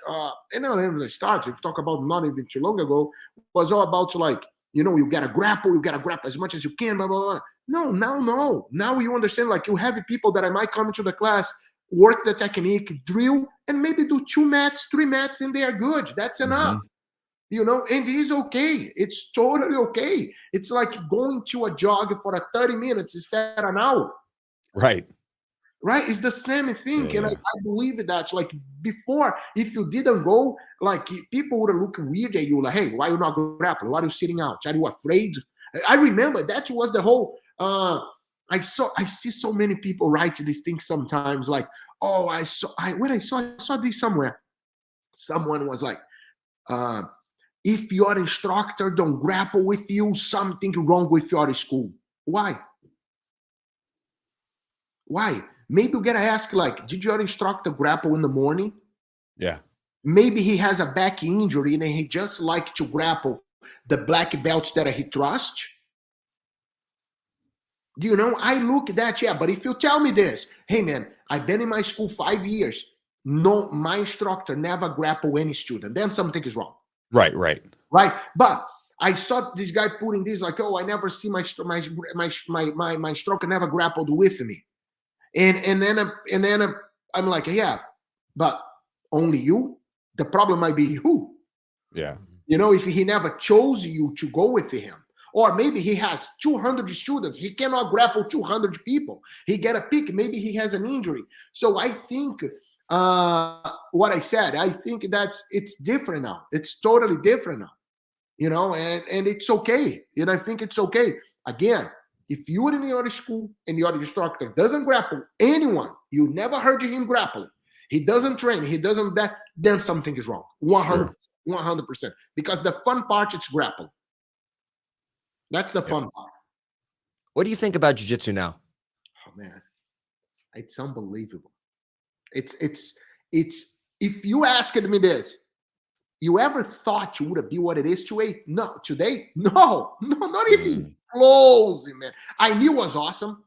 Speaker 3: and now when I started, if you talk about not even too long ago, was all about like, you know, you got to grapple as much as you can, blah, blah, blah. No. Now you understand, like you have people that I might come into the class, work the technique, drill, and maybe do 2 mats, 3 mats, and they are good. That's enough. You know, and it is okay. It's totally okay. It's like going to a jog for 30 minutes instead of an hour.
Speaker 1: Right.
Speaker 3: It's the same thing. And I believe that, like before, if you didn't go, like people would look weird at you, like, hey, why are you not grappling? Why are you sitting out? Are you afraid? I remember that was the whole I see so many people write these things sometimes, like, oh, I saw this somewhere. Someone was like, if your instructor don't grapple with you, something wrong with your school. Why? Maybe you gotta ask, like, did your instructor grapple in the morning?
Speaker 1: Yeah.
Speaker 3: Maybe he has a back injury and he just like to grapple the black belts that he trusts. Do you know? I look at that, but if you tell me this, hey man, I've been in my school 5 years. No, my instructor never grapple any student. Then something is wrong.
Speaker 1: Right.
Speaker 3: But I saw this guy putting this like, oh, I never see my instructor never grappled with me. And then I'm like, yeah, but only you? The problem might be you.
Speaker 1: Yeah.
Speaker 3: You know, if he never chose you to go with him, or maybe he has 200 students, he cannot grapple 200 people. He get a pick, maybe he has an injury. So I think what I said, I think it's different now. It's totally different now, you know, and it's okay. And I think it's okay. Again, if you are in your school and your instructor doesn't grapple anyone, you never heard him grappling, he doesn't train, he doesn't that, then something is wrong. 100%. 100%. Because the fun part is grappling. That's the fun part.
Speaker 2: What do you think about jiu-jitsu now?
Speaker 3: Oh man, it's unbelievable. It's if you asked me this, you ever thought you would be what it is today? No, not even close, man. I knew it was awesome.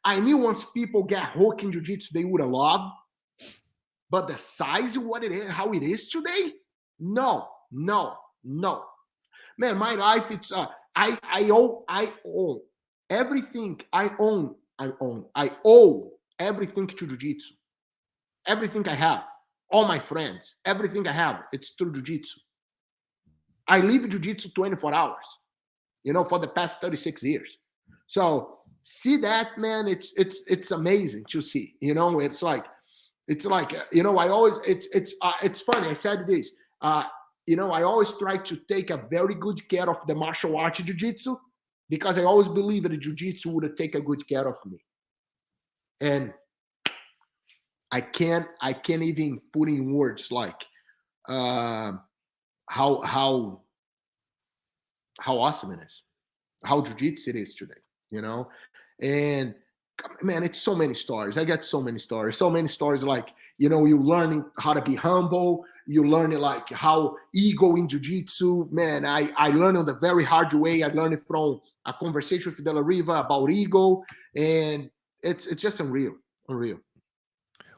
Speaker 3: I knew once people get hooked in jiu-jitsu, they would have loved. But the size of what it is, how it is today, no. Man, my life, it's I own everything. I owe everything to jiu-jitsu. Everything I have, all my friends, everything I have, it's through jiu-jitsu. I live jiu-jitsu 24 hours, you know, for the past 36 years. So see that, man, it's amazing to see. You know, it's like It's like, you know, I always, it's funny. I said this, you know, I always try to take a very good care of the martial arts jiu-jitsu, because I always believe that the jiu-jitsu would take a good care of me. And I can't even put in words like how awesome it is, how jiu-jitsu it is today, you know. And man, it's so many stories. I got so many stories like, you know, you learning how to be humble, you learning like how ego in jiu-jitsu. Man, I learned on the very hard way. I learned it from a conversation with De La Riva about ego, and it's just unreal.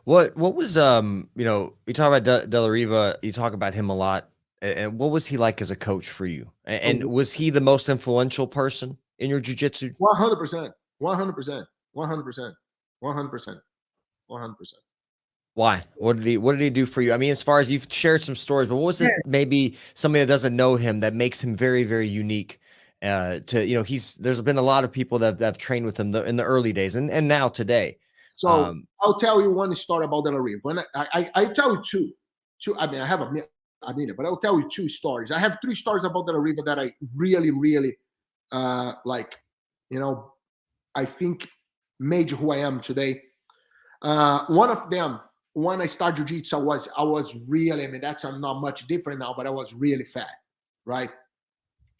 Speaker 2: What was you know, you talk about De La Riva, you talk about him a lot. And what was he like as a coach for you? And was he the most influential person in your jiu-jitsu?
Speaker 3: 100%. 100%. 100%. 100%. 100%.
Speaker 2: Why? What did he do for you? I mean, as far as you've shared some stories, but what was it maybe somebody that doesn't know him that makes him very, very unique? To, you know, there's been a lot of people that have trained with him in the early days and now today.
Speaker 3: So I'll tell you one story about De La Riva. When I tell you two. I mean, I have a minute, but I'll tell you two stories. I have three stories about De La Riva that I really, really like. You know, I think made who I am today. One of them, when I started jiu-jitsu, I was really, I mean, I'm not much different now, but I was really fat, right?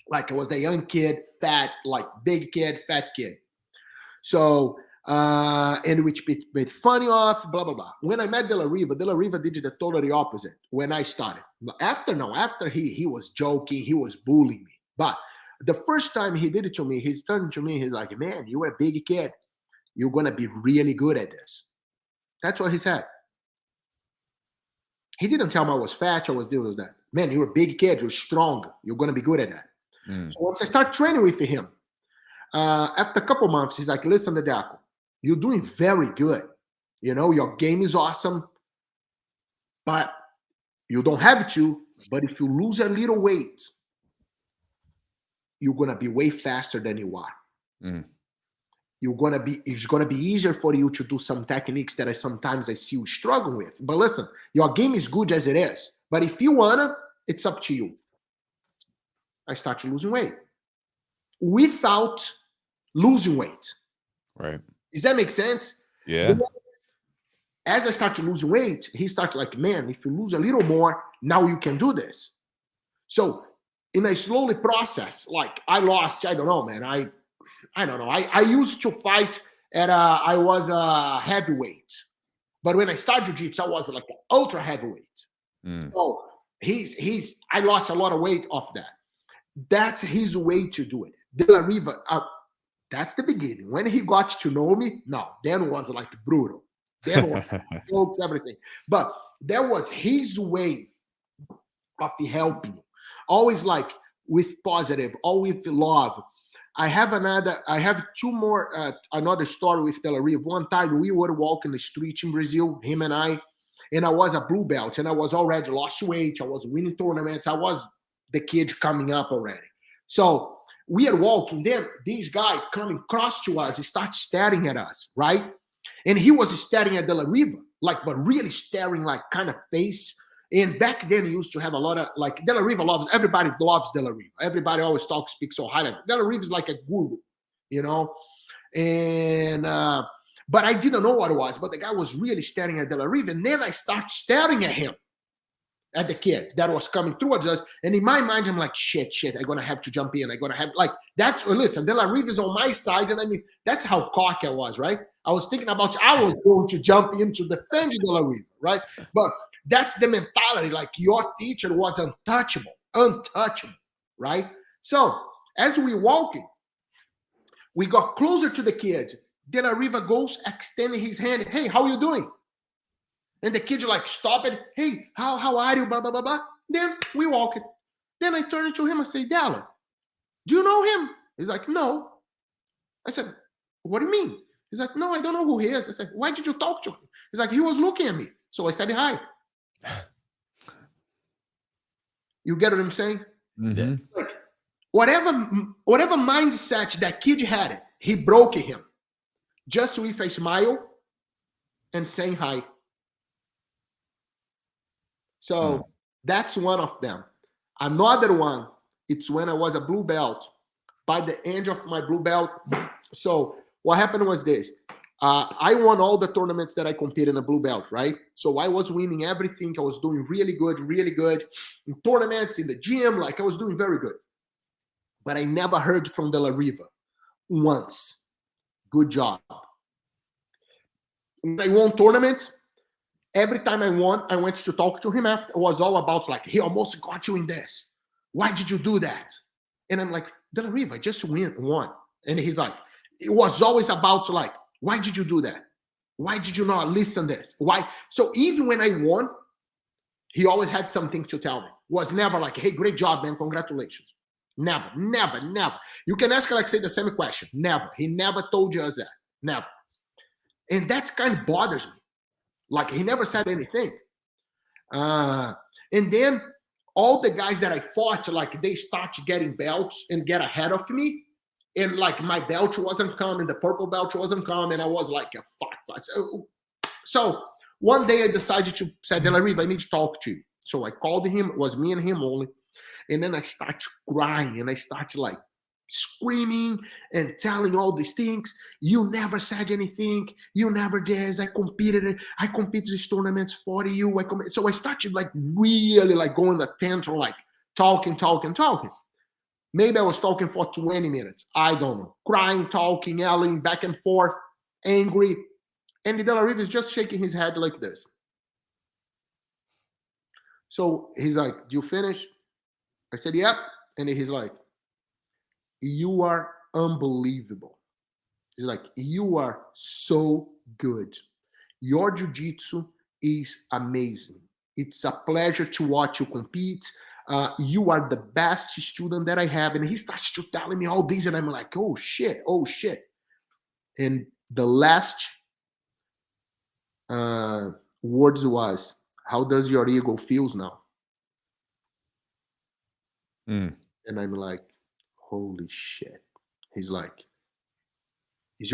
Speaker 3: Like I was the young kid, fat, like big kid, fat kid. So, and which made funny off, blah, blah, blah. When I met De La Riva did the totally opposite when I started. After he was joking, he was bullying me. But the first time he did it to me, he's turned to me, he's like, man, you were a big kid. You're going to be really good at this. That's what he said. He didn't tell me I was fat or was that. Man, you're a big kid. You're strong. You're going to be good at that. So once I start training with him, after a couple months, he's like, listen, Dedeco, you're doing very good. You know, your game is awesome, but you don't have to. But if you lose a little weight, you're going to be way faster than you are. It's going to be easier for you to do some techniques that sometimes I see you struggle with. But listen, your game is good as it is. But if you want to, it's up to you. I started losing weight without losing weight.
Speaker 1: Right.
Speaker 3: Does that make sense?
Speaker 1: Yeah.
Speaker 3: Then, as I started losing weight, he started like, man, if you lose a little more, now you can do this. So in a slowly process, like I lost, I don't know, man. I don't know. I used to fight at I was a heavyweight. But when I started jiu-jitsu, I was like an ultra heavyweight. So I lost a lot of weight off that. That's his way to do it. De La Riva, that's the beginning. When he got to know me, no, then was like brutal. Then was jokes, everything. But that was his way of helping you. Always like with positive, always with love. I have two more, another story with De La Riva. One time we were walking the street in Brazil, him and I was a blue belt, and I was already lost weight. I was winning tournaments. I was the kid coming up already. So we are walking. Then this guy coming across to us, he starts staring at us, right? And he was staring at De La Riva, like, but really staring like kind of face. And back then, he used to have a lot of, like, De La Riva everybody loves De La Riva. Everybody always speaks so highly. De La Riva is like a guru, you know? And, but I didn't know what it was. But the guy was really staring at De La Riva. And then I start staring at him, at the kid that was coming towards us. And in my mind, I'm like, shit, I'm going to have to jump in. I'm going to have, like, that. Listen, De La Riva is on my side. And I mean, that's how cocky I was, right? I was thinking about, I was going to jump in to defend De La Riva, right? But that's the mentality. Like, your teacher was untouchable, right? So as we walking, we got closer to the kid. De La Riva goes, extending his hand. Hey, how are you doing? And the kid like, stop it. Hey, how are you? Blah, blah, blah, blah. Then we walk it. Then I turn to him. I say, Dalla, do you know him? He's like, no. I said, what do you mean? He's like, no, I don't know who he is. I said, why did you talk to him? He's like, he was looking at me. So I said, hi. You get what I'm saying?
Speaker 1: Mm-hmm.
Speaker 3: Like, whatever mindset that kid had, he broke him just with a smile and saying hi. So that's one of them. Another one, it's when I was a blue belt. By the end of my blue belt, so what happened was this. I won all the tournaments that I competed in a blue belt, right? So I was winning everything. I was doing really good in tournaments, in the gym. Like I was doing very good. But I never heard from De La Riva once. Good job. When I won tournaments, every time I won, I went to talk to him after. It was all about like, he almost got you in this. Why did you do that? And I'm like, De La Riva, I just won. And he's like, it was always about like, why did you do that? Why did you not listen to this? Why? So even when I won, he always had something to tell me. Was never like, hey, great job, man. Congratulations. Never. You can ask Alexei the same question. Never. He never told us that. Never. And that kind of bothers me. Like he never said anything. And then all the guys that I fought, like they start getting belts and get ahead of me. And like my belt wasn't coming, the purple belt wasn't coming. I was like, fuck. So one day I decided to say, De La Riva, I need to talk to you. So I called him. It was me and him only. And then I started crying and I started like screaming and telling all these things. You never said anything. You never did. I competed these tournaments for you. So I started like really like going the tantrum, like talking. Maybe I was talking for 20 minutes. I don't know. Crying, talking, yelling, back and forth, angry. And De La Riva is just shaking his head like this. So he's like, do you finish? I said, yep. And he's like, you are unbelievable. He's like, you are so good. Your jiu-jitsu is amazing. It's a pleasure to watch you compete. You are the best student that I have. And he starts to telling me all these, and I'm like, oh shit. And the last words was, how does your ego feels now? And I'm like, holy shit. He's like, is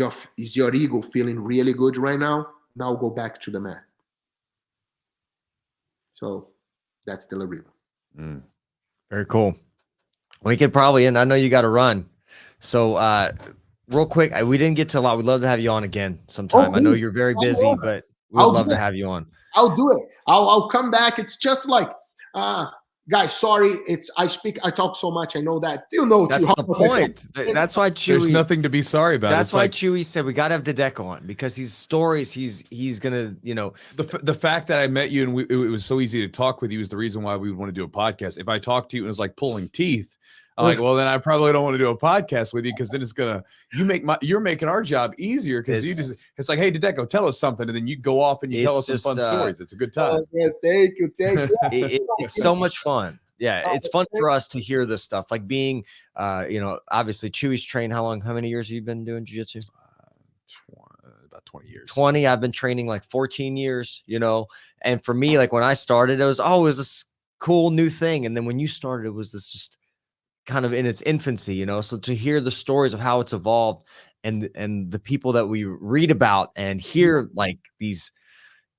Speaker 3: your ego feeling really good right now? Now go back to the mat. So that's De La Riva.
Speaker 2: Very cool. We could probably, and I know you got to run. So real quick, we didn't get to a lot. We'd love to have you on again sometime. I know you're very busy, but we'd love to have you on.
Speaker 3: I'll do it. I'll come back. It's just like, guys, sorry. I talk so much. I know that. You know,
Speaker 2: that's the point. That's why Chewy.
Speaker 1: There's nothing to be sorry about.
Speaker 2: That's why Chewy said we got to have Dedeco on, because he's stories. He's gonna,
Speaker 1: the fact that I met you and it was so easy to talk with you is the reason why we would want to do a podcast. If I talked to you and it was like pulling teeth, I'm like, well, then I probably don't want to do a podcast with you, because then it's you're making our job easier, because it's like, hey, Dedeco, tell us something, and then you go off and you tell us some fun stories. It's a good time.
Speaker 3: Thank you.
Speaker 2: It's so much fun. Yeah, it's fun for us to hear this stuff. Like being, obviously Chewy's trained. How many years have you been doing jiu-jitsu?
Speaker 1: About 20 years.
Speaker 2: 20. I've been training like 14 years. And for me, like when I started, it was always this cool new thing, and then when you started, it was this just kind of in its infancy, so to hear the stories of how it's evolved and the people that we read about and hear like these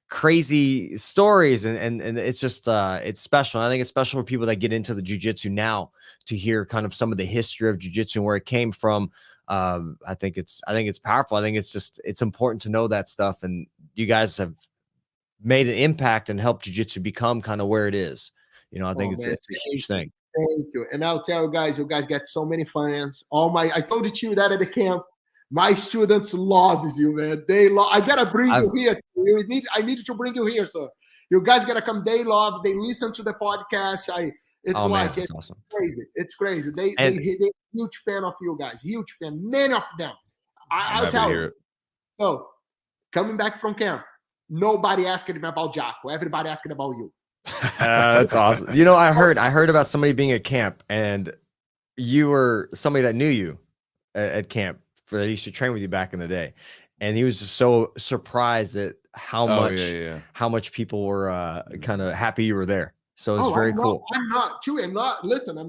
Speaker 2: crazy stories and it's just it's special. I think it's special for people that get into the jiu-jitsu now to hear kind of some of the history of jiu-jitsu and where it came from. I think it's powerful. I think it's important to know that stuff, and you guys have made an impact and helped jiu-jitsu become kind of where it is. I think it's a huge thing.
Speaker 3: Thank you. And I'll tell you guys get so many fans. I told you that at the camp. My students loves you, man. I gotta bring you here. I need to bring you here, sir. You guys gotta come. They love. They listen to the podcast. It's awesome. Crazy. It's crazy. They're huge fan of you guys. Huge fan. Many of them. I'll tell you. So coming back from camp, nobody asking me about Jocko. Everybody asking about you.
Speaker 2: That's awesome. I heard about somebody being at camp, and you were somebody that knew you at camp that used to train with you back in the day, and he was just so surprised at how much people were kind of happy you were there. So it's very cool.
Speaker 3: I'm not Chewy. I'm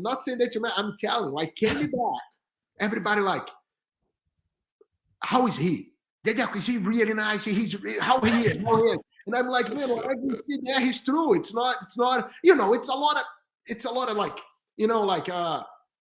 Speaker 3: not saying that you're mad. I'm telling you, I came back. Everybody like, how is he? Dedeco, is he really nice? How he is? And I'm like, man, whatever you see there is true. It's not, you know, it's a lot of like, you know, like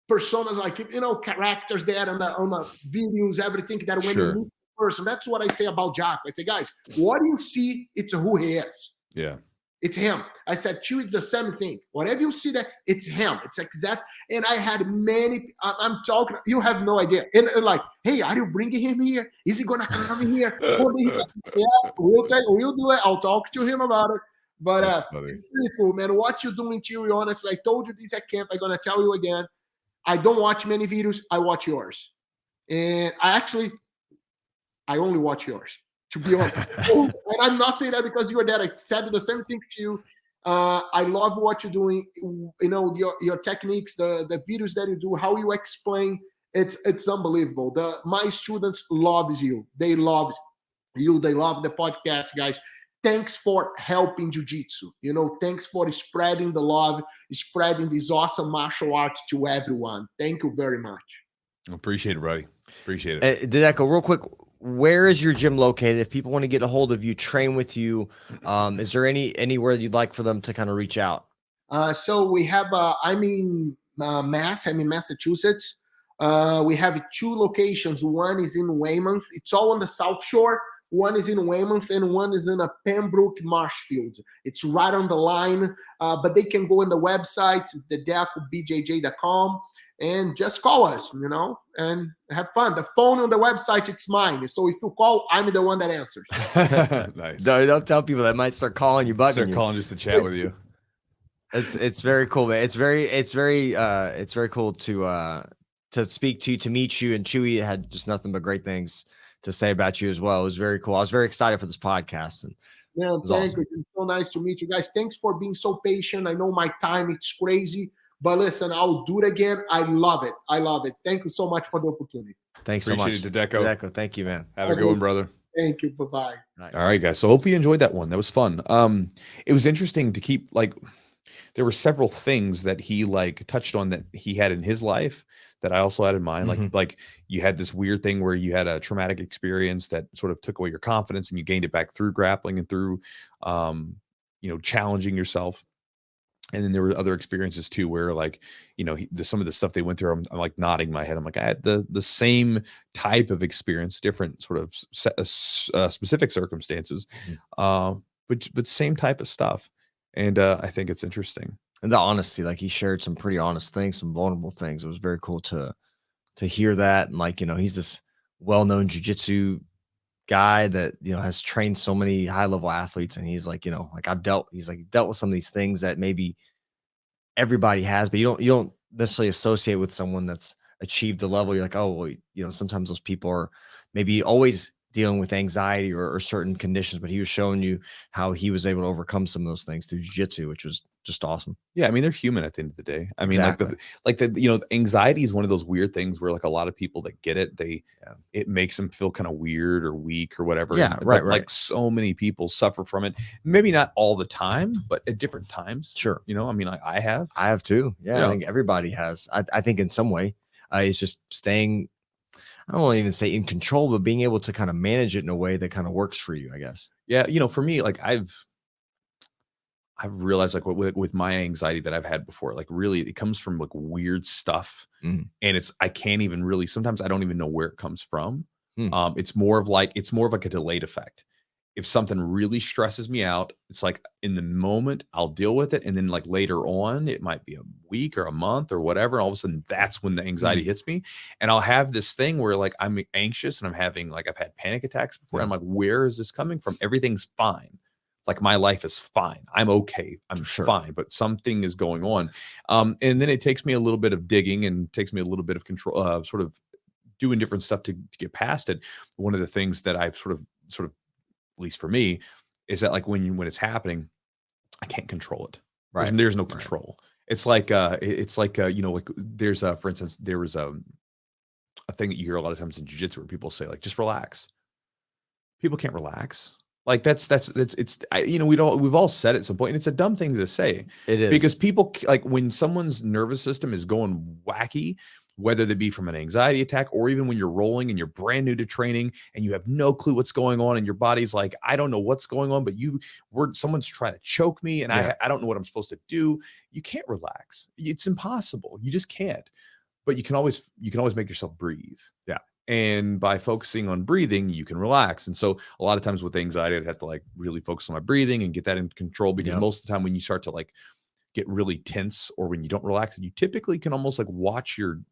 Speaker 3: personas, like, you know, characters there on the videos, everything that when you meet the person, that's what I say about Jaco. I say, guys, what you see, it's who he is.
Speaker 1: Yeah.
Speaker 3: It's him. I said, Chewy, it's the same thing. Whatever you see that, it's him. It's exact. And I had many, I'm talking, you have no idea. And like, hey, are you bringing him here? Is he going to come here? Yeah, we'll do it. I'll talk to him about it. But it's really cool, man. What you're doing, Chewy, honestly, I told you this at camp. I'm going to tell you again. I don't watch many videos. I watch yours. And I only watch yours, to be honest. And I'm not saying that because you were there. I said the same thing to you. I love what you're doing. You know, your techniques, the videos that you do, how you explain, it's unbelievable. My students loves you. They love you. They love the podcast, guys. Thanks for helping Jiu-Jitsu. You know, thanks for spreading the love, spreading this awesome martial art to everyone. Thank you very much.
Speaker 1: Appreciate it, buddy. Appreciate it.
Speaker 2: Dedeco, real quick, where is your gym located? If people want to get a hold of you, train with you, is there anywhere you'd like for them to kind of reach out?
Speaker 3: So we have, I'm in Massachusetts. We have 2 locations. One is in Weymouth. It's all on the South Shore. One is in Weymouth and one is in a Pembroke Marshfield. It's right on the line, but they can go on the website. It's dedecobjj.com and just call us, you know, and have fun. The phone on the website, it's mine. So if you call, I'm the one that answers.
Speaker 2: Nice. Don't tell people that might start calling you, bugging
Speaker 1: start calling just to chat with you.
Speaker 2: It's very cool, man. It's very cool to speak to you, to meet you. And Chewy had just nothing but great things to say about you as well. It was very cool. I was very excited for this podcast. And
Speaker 3: yeah, thank you. It's so nice to meet you guys. Thanks for being so patient. I know my time, it's crazy, but listen, I'll do it again. I love it. I love it. Thank you so much for the opportunity.
Speaker 2: Thanks so much.
Speaker 1: Appreciate it, Dedeco.
Speaker 2: Dedeco, thank you, man.
Speaker 1: Have a good one, brother.
Speaker 3: Thank you. Bye-bye.
Speaker 1: All right, guys. So hopefully you enjoyed that one. That was fun. It was interesting to keep, like, there were several things that he like touched on that he had in his life that I also had in mind. Like you had this weird thing where you had a traumatic experience that sort of took away your confidence and you gained it back through grappling and through, you know, challenging yourself. And then there were other experiences too, where like, you know, some of the stuff they went through, I'm like nodding my head. I'm like, I had the same type of experience, different sort of specific circumstances, but same type of stuff. And I think it's interesting.
Speaker 2: And the honesty, like he shared some pretty honest things, some vulnerable things. It was very cool to hear that. And like, you know, he's this well-known jiu-jitsu guy that, you know, has trained so many high-level athletes. And he's like, you know, like dealt with some of these things that maybe everybody has, but you don't necessarily associate with someone that's achieved the level. You're like, oh, well, you know, sometimes those people are maybe always dealing with anxiety or certain conditions, but he was showing you how he was able to overcome some of those things through jiu-jitsu, which was just awesome.
Speaker 1: Yeah. I mean, they're human at the end of the day. I mean,
Speaker 2: exactly.
Speaker 1: you know, anxiety is one of those weird things where like a lot of people that get it, it makes them feel kind of weird or weak or whatever.
Speaker 2: Yeah. Right.
Speaker 1: Like so many people suffer from it. Maybe not all the time, but at different times.
Speaker 2: Sure.
Speaker 1: You know, I mean, I have
Speaker 2: too. Yeah. I think everybody has. I think in some way it's just staying, I don't want to even say in control, but being able to kind of manage it in a way that kind of works for you, I guess.
Speaker 1: Yeah. You know, for me, like I've realized like with my anxiety that I've had before, like really it comes from like weird stuff. And I can't even really, sometimes I don't even know where it comes from. It's more of like a delayed effect. If something really stresses me out, it's like in the moment I'll deal with it. And then like later on, it might be a week or a month or whatever. All of a sudden that's when the anxiety hits me. And I'll have this thing where like I'm anxious and I'm having like, I've had panic attacks before. I'm like, where is this coming from? Everything's fine. Like my life is fine. I'm okay. I'm fine, but something is going on. And then it takes me a little bit of digging and takes me a little bit of control, sort of doing different stuff to get past it. One of the things that I've sort of, at least for me, is that like when it's happening, I can't control it. Right. There's no control. It's like, you know, like there's for instance, there was a thing that you hear a lot of times in jiu-jitsu where people say like, just relax. People can't relax. Like you know, we've all said it at some point, and it's a dumb thing to say.
Speaker 2: It is,
Speaker 1: because people like when someone's nervous system is going wacky, whether they be from an anxiety attack or even when you're rolling and you're brand new to training and you have no clue what's going on and your body's like, I don't know what's going on, but someone's trying to choke me and I don't know what I'm supposed to do. You can't relax. It's impossible. You just can't. But you can always make yourself breathe.
Speaker 2: Yeah.
Speaker 1: And by focusing on breathing, you can relax. And so a lot of times with anxiety, I'd have to like really focus on my breathing and get that in control, because most of the time when you start to like get really tense or when you don't relax, you typically can almost like watch you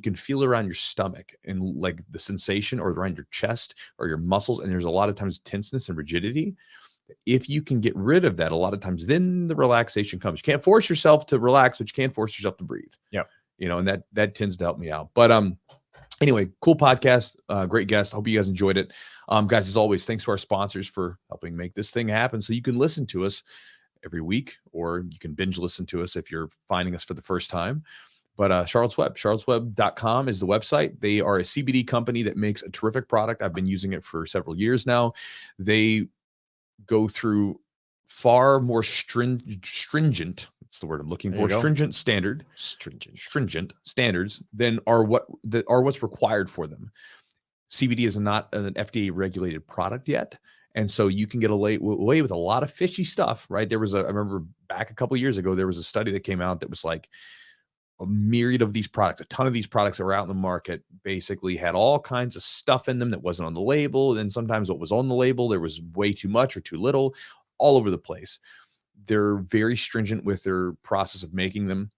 Speaker 1: can feel around your stomach and like the sensation, or around your chest or your muscles. And there's a lot of times tenseness and rigidity. If you can get rid of that, a lot of times then the relaxation comes. You can't force yourself to relax, but you can force yourself to breathe.
Speaker 2: Yeah.
Speaker 1: And that tends to help me out. But anyway, cool podcast. Great guest. Hope you guys enjoyed it. Guys, as always, thanks to our sponsors for helping make this thing happen. So you can listen to us every week, or you can binge listen to us if you're finding us for the first time. But Charlotte's Web, charlottesweb.com is the website. They are a CBD company that makes a terrific product. I've been using it for several years now. They go through far more stringent, that's the word I'm looking for, stringent standards than what's required for them. CBD is not an FDA regulated product yet. And so you can get away with a lot of fishy stuff, right? I remember back a couple of years ago, there was a study that came out that was like a myriad of these products, a ton of these products that were out in the market basically had all kinds of stuff in them that wasn't on the label. And sometimes what was on the label, there was way too much or too little, all over the place. They're very stringent with their process of making them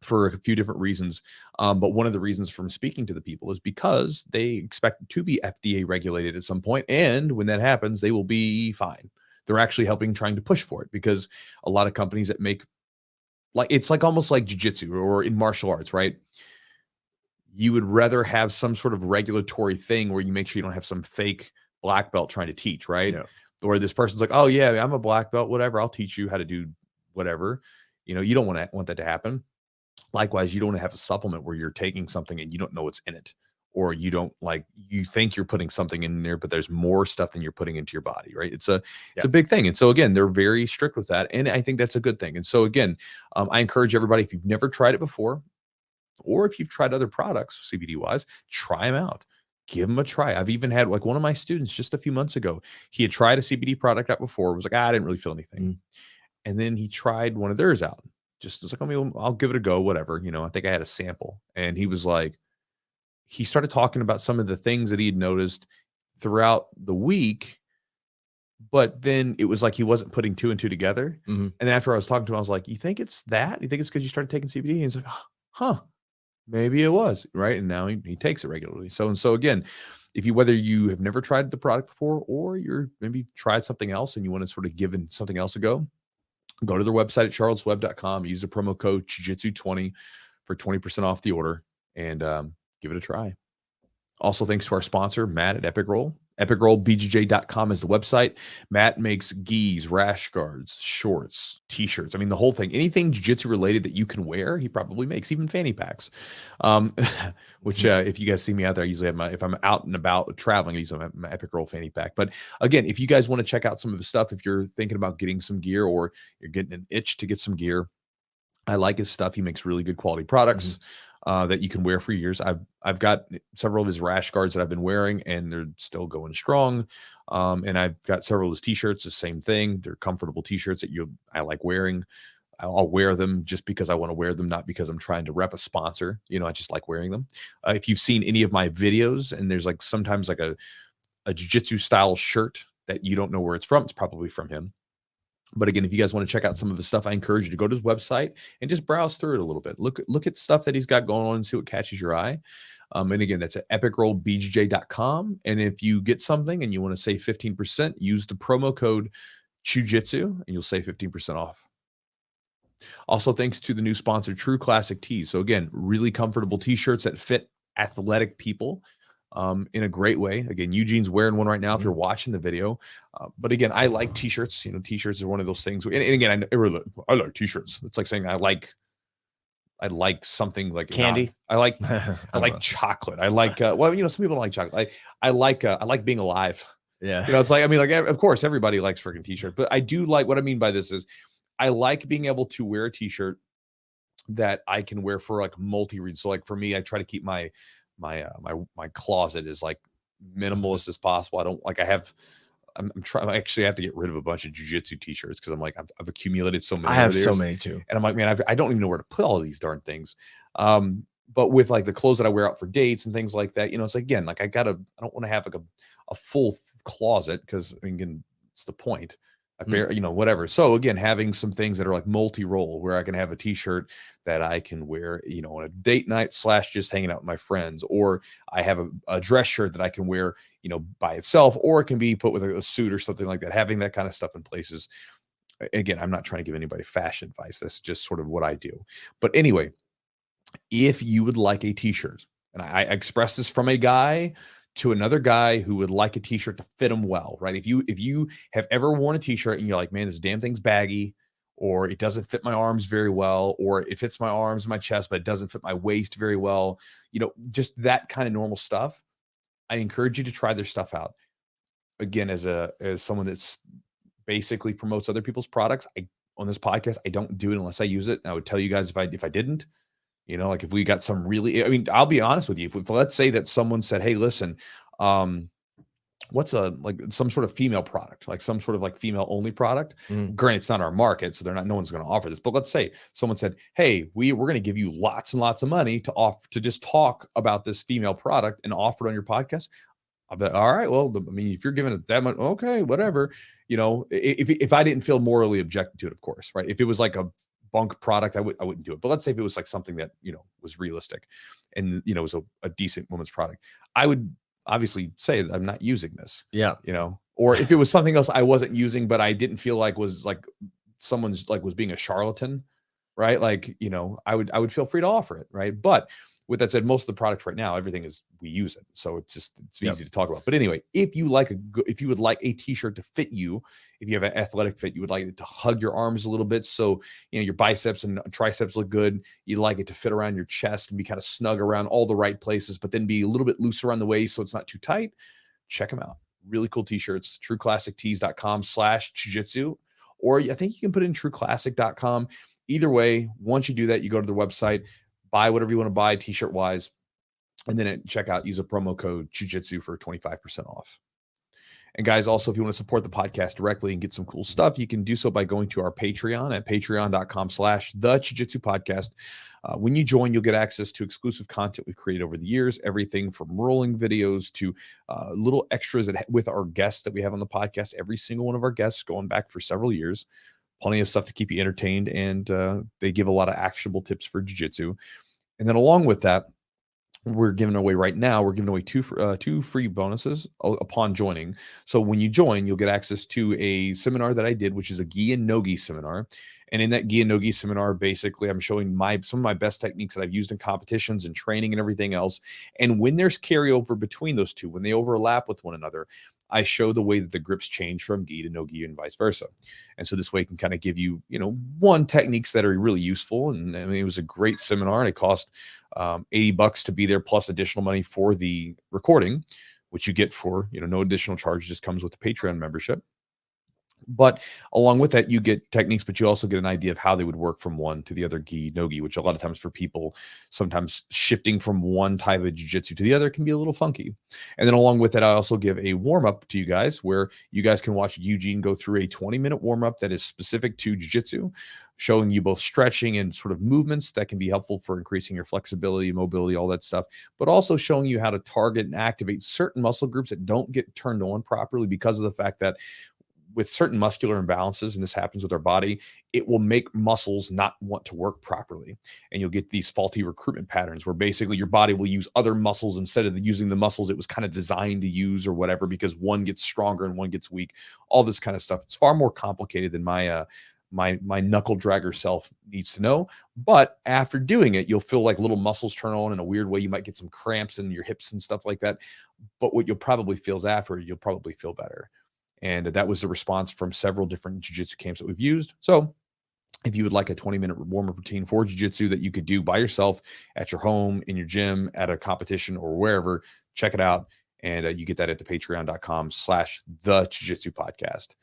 Speaker 1: for a few different reasons. But one of the reasons from speaking to the people is because they expect to be FDA regulated at some point. And when that happens, they will be fine. They're actually trying to push for it, because a lot of companies that make, like, it's like almost like jiu-jitsu or in martial arts, right? You would rather have some sort of regulatory thing where you make sure you don't have some fake black belt trying to teach, right? Yeah. Or this person's like, oh yeah, I'm a black belt, whatever, I'll teach you how to do whatever. You don't want that to happen. Likewise, you don't want to have a supplement where you're taking something and you don't know what's in it, or you think you're putting something in there, but there's more stuff than you're putting into your body, right? It's a big thing. And so again, they're very strict with that. And I think that's a good thing. And so again, I encourage everybody, if you've never tried it before, or if you've tried other products, CBD wise, try them out. Give them a try. I've even had like one of my students just a few months ago, he had tried a CBD product out before, was like, I didn't really feel anything. And then he tried one of theirs out. Just was like, I'll give it a go, whatever. I think I had a sample. And he was like, he started talking about some of the things that he had noticed throughout the week, but then it was like he wasn't putting two and two together. And after I was talking to him, I was like, you think it's that? You think it's because you started taking CBD? And he's like, huh, maybe it was, right? And now he takes it regularly. So again, whether you have never tried the product before, or you're maybe tried something else and you want to sort of give something else a go to their website at charlottesweb.com. Use the promo code Chewjitsu20 for 20% off the order, and give it a try. Also, thanks to our sponsor, Matt at Epic Roll. EpicRollBJJ.com is the website. Matt makes gis, rash guards, shorts, t-shirts. I mean, the whole thing. Anything jiu-jitsu related that you can wear, he probably makes, even fanny packs. Which, if you guys see me out there, I usually have if I'm out and about traveling, I usually have my Epic Roll fanny pack. But again, if you guys want to check out some of his stuff, if you're thinking about getting some gear, or you're getting an itch to get some gear, I like his stuff. He makes really good quality products that you can wear for years. I've got several of his rash guards that I've been wearing, and they're still going strong. And I've got several of his t-shirts, the same thing. They're comfortable t-shirts that I like wearing. I'll wear them just because I want to wear them, not because I'm trying to rep a sponsor. I just like wearing them. If you've seen any of my videos, and there's like sometimes like a jiu-jitsu style shirt that you don't know where it's from, it's probably from him. But again, if you guys want to check out some of his stuff, I encourage you to go to his website and just browse through it a little bit. Look at stuff that he's got going on and see what catches your eye. And again, that's at epicrollbjj.com. And if you get something and you want to save 15%, use the promo code Chewjitsu and you'll save 15% off. Also, thanks to the new sponsor, True Classic Tees. So again, really comfortable t-shirts that fit athletic people in a great way. Again, Eugene's wearing one right now if you're watching the video. But again, I like t-shirts. T-shirts are one of those things. And again, I like t-shirts. It's like saying I like something like
Speaker 2: candy.
Speaker 1: I like chocolate. I like some people don't like chocolate. I like being alive.
Speaker 2: Yeah.
Speaker 1: It's like, of course everybody likes freaking t-shirt, but I do like, what I mean by this is I like being able to wear a t-shirt that I can wear for like multi-reads. So like for me, I try to keep my closet as like minimalist as possible. I don't like, I'm trying, I actually have to get rid of a bunch of jiu-jitsu t-shirts because I'm like, I've accumulated so many.
Speaker 2: I have
Speaker 1: over the
Speaker 2: so
Speaker 1: years.
Speaker 2: many too.
Speaker 1: And I'm like, man, I don't even know where to put all of these darn things. But with like the clothes that I wear out for dates and things like that, you know, it's like, again, like I don't want to have like a full closet because I mean, again, it's the point. You know, whatever. So again, having some things that are like multi-role where I can have a t-shirt that I can wear, you know, on a date night / just hanging out with my friends, or I have a dress shirt that I can wear, you know, by itself, or it can be put with a suit or something like that. Having that kind of stuff in places. Again, I'm not trying to give anybody fashion advice. That's just sort of what I do. But anyway, if you would like a t-shirt, and I express this from a guy to another guy who would like a t-shirt to fit him well, right? If you have ever worn a t-shirt and you're like, man, this damn thing's baggy, or it doesn't fit my arms very well, or it fits my arms and my chest, but it doesn't fit my waist very well, you know, just that kind of normal stuff, I encourage you to try their stuff out. Again, as someone that's basically promotes other people's products, on this podcast, I don't do it unless I use it. And I would tell you guys if I didn't. You know, like if we got some really, I mean, I'll be honest with you. If let's say that someone said, hey, listen, what's like some sort of female product, like some sort of like female only product. Granted, it's not our market, so no one's going to offer this. But let's say someone said, hey, we're going to give you lots and lots of money to just talk about this female product and offer it on your podcast. I'll be all right. Well, I mean, if you're giving it that much, okay, whatever. You know, if I didn't feel morally objected to it, of course, right? If it was like a bunk product, I wouldn't do it. But let's say if it was like something that, you know, was realistic and, you know, was a decent woman's product, I would obviously say that I'm not using this.
Speaker 2: Yeah.
Speaker 1: You know, or if it was something else I wasn't using, but I didn't feel like was like someone's like was being a charlatan, right? Like, you know, I would feel free to offer it, right? But with that said, most of the products right now, everything is, we use it. So it's easy to talk about. But anyway, if you would like a t-shirt to fit you, if you have an athletic fit, you would like it to hug your arms a little bit. So, you know, your biceps and triceps look good. You like it to fit around your chest and be kind of snug around all the right places, but then be a little bit loose around the waist so it's not too tight. Check them out. Really cool t-shirts, trueclassictees.com/jiu-jitsu, or I think you can put in trueclassic.com. Either way, once you do that, you go to the website, buy whatever you want to buy t-shirt wise, and then at checkout, use a promo code Jiu-Jitsu for 25% off. And guys, also, if you want to support the podcast directly and get some cool stuff, you can do so by going to our Patreon at patreon.com/the Jiu-Jitsu podcast. When you join, you'll get access to exclusive content we've created over the years, everything from rolling videos to little extras with our guests that we have on the podcast, every single one of our guests going back for several years. Plenty of stuff to keep you entertained, and they give a lot of actionable tips for jiu-jitsu. And then along with that, we're giving away two free bonuses upon joining. So when you join, you'll get access to a seminar that I did, which is a gi and no gi seminar. And in that gi and no gi seminar, basically, I'm showing some of my best techniques that I've used in competitions and training and everything else. And when there's carryover between those two, when they overlap with one another, I show the way that the grips change from gi to no gi and vice versa. And so this way I can kind of give you, you know, techniques that are really useful. And I mean, it was a great seminar, and it cost $80 to be there, plus additional money for the recording, which you get for, you know, no additional charge, just comes with the Patreon membership. But along with that, you get techniques, but you also get an idea of how they would work from one to the other gi, no gi, which a lot of times for people, sometimes shifting from one type of jiu-jitsu to the other can be a little funky. And then along with that, I also give a warm-up to you guys where you guys can watch Eugene go through a 20-minute warm-up that is specific to jiu-jitsu, showing you both stretching and sort of movements that can be helpful for increasing your flexibility, mobility, all that stuff, but also showing you how to target and activate certain muscle groups that don't get turned on properly because of the fact that with certain muscular imbalances, and this happens with our body, it will make muscles not want to work properly. And you'll get these faulty recruitment patterns where basically your body will use other muscles instead of using the muscles it was kind of designed to use or whatever, because one gets stronger and one gets weak, all this kind of stuff. It's far more complicated than my knuckle dragger self needs to know. But after doing it, you'll feel like little muscles turn on in a weird way. You might get some cramps in your hips and stuff like that. But what you'll probably feel is after, you'll probably feel better. And that was the response from several different jiu-jitsu camps that we've used. So if you would like a 20-minute warm-up routine for jiu-jitsu that you could do by yourself at your home, in your gym, at a competition, or wherever, check it out. And you get that at the patreon.com/the Jiu-Jitsu podcast.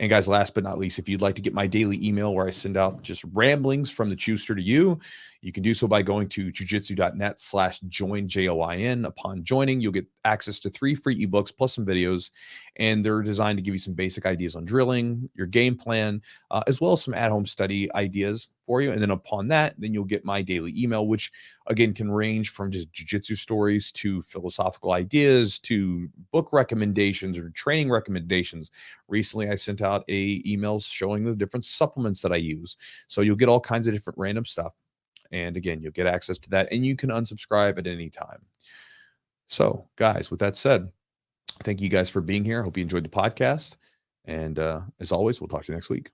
Speaker 1: And guys, last but not least, if you'd like to get my daily email where I send out just ramblings from the Chewster to you, you can do so by going to jujitsu.net/join, JOIN. Upon joining, you'll get access to 3 free ebooks plus some videos, and they're designed to give you some basic ideas on drilling, your game plan, as well as some at-home study ideas for you. And then upon that, then you'll get my daily email, which again can range from just jiu-jitsu stories to philosophical ideas to book recommendations or training recommendations. Recently, I sent out emails showing the different supplements that I use. So you'll get all kinds of different random stuff. And again, you'll get access to that, and you can unsubscribe at any time. So, guys, with that said, thank you guys for being here. I hope you enjoyed the podcast. And as always, we'll talk to you next week.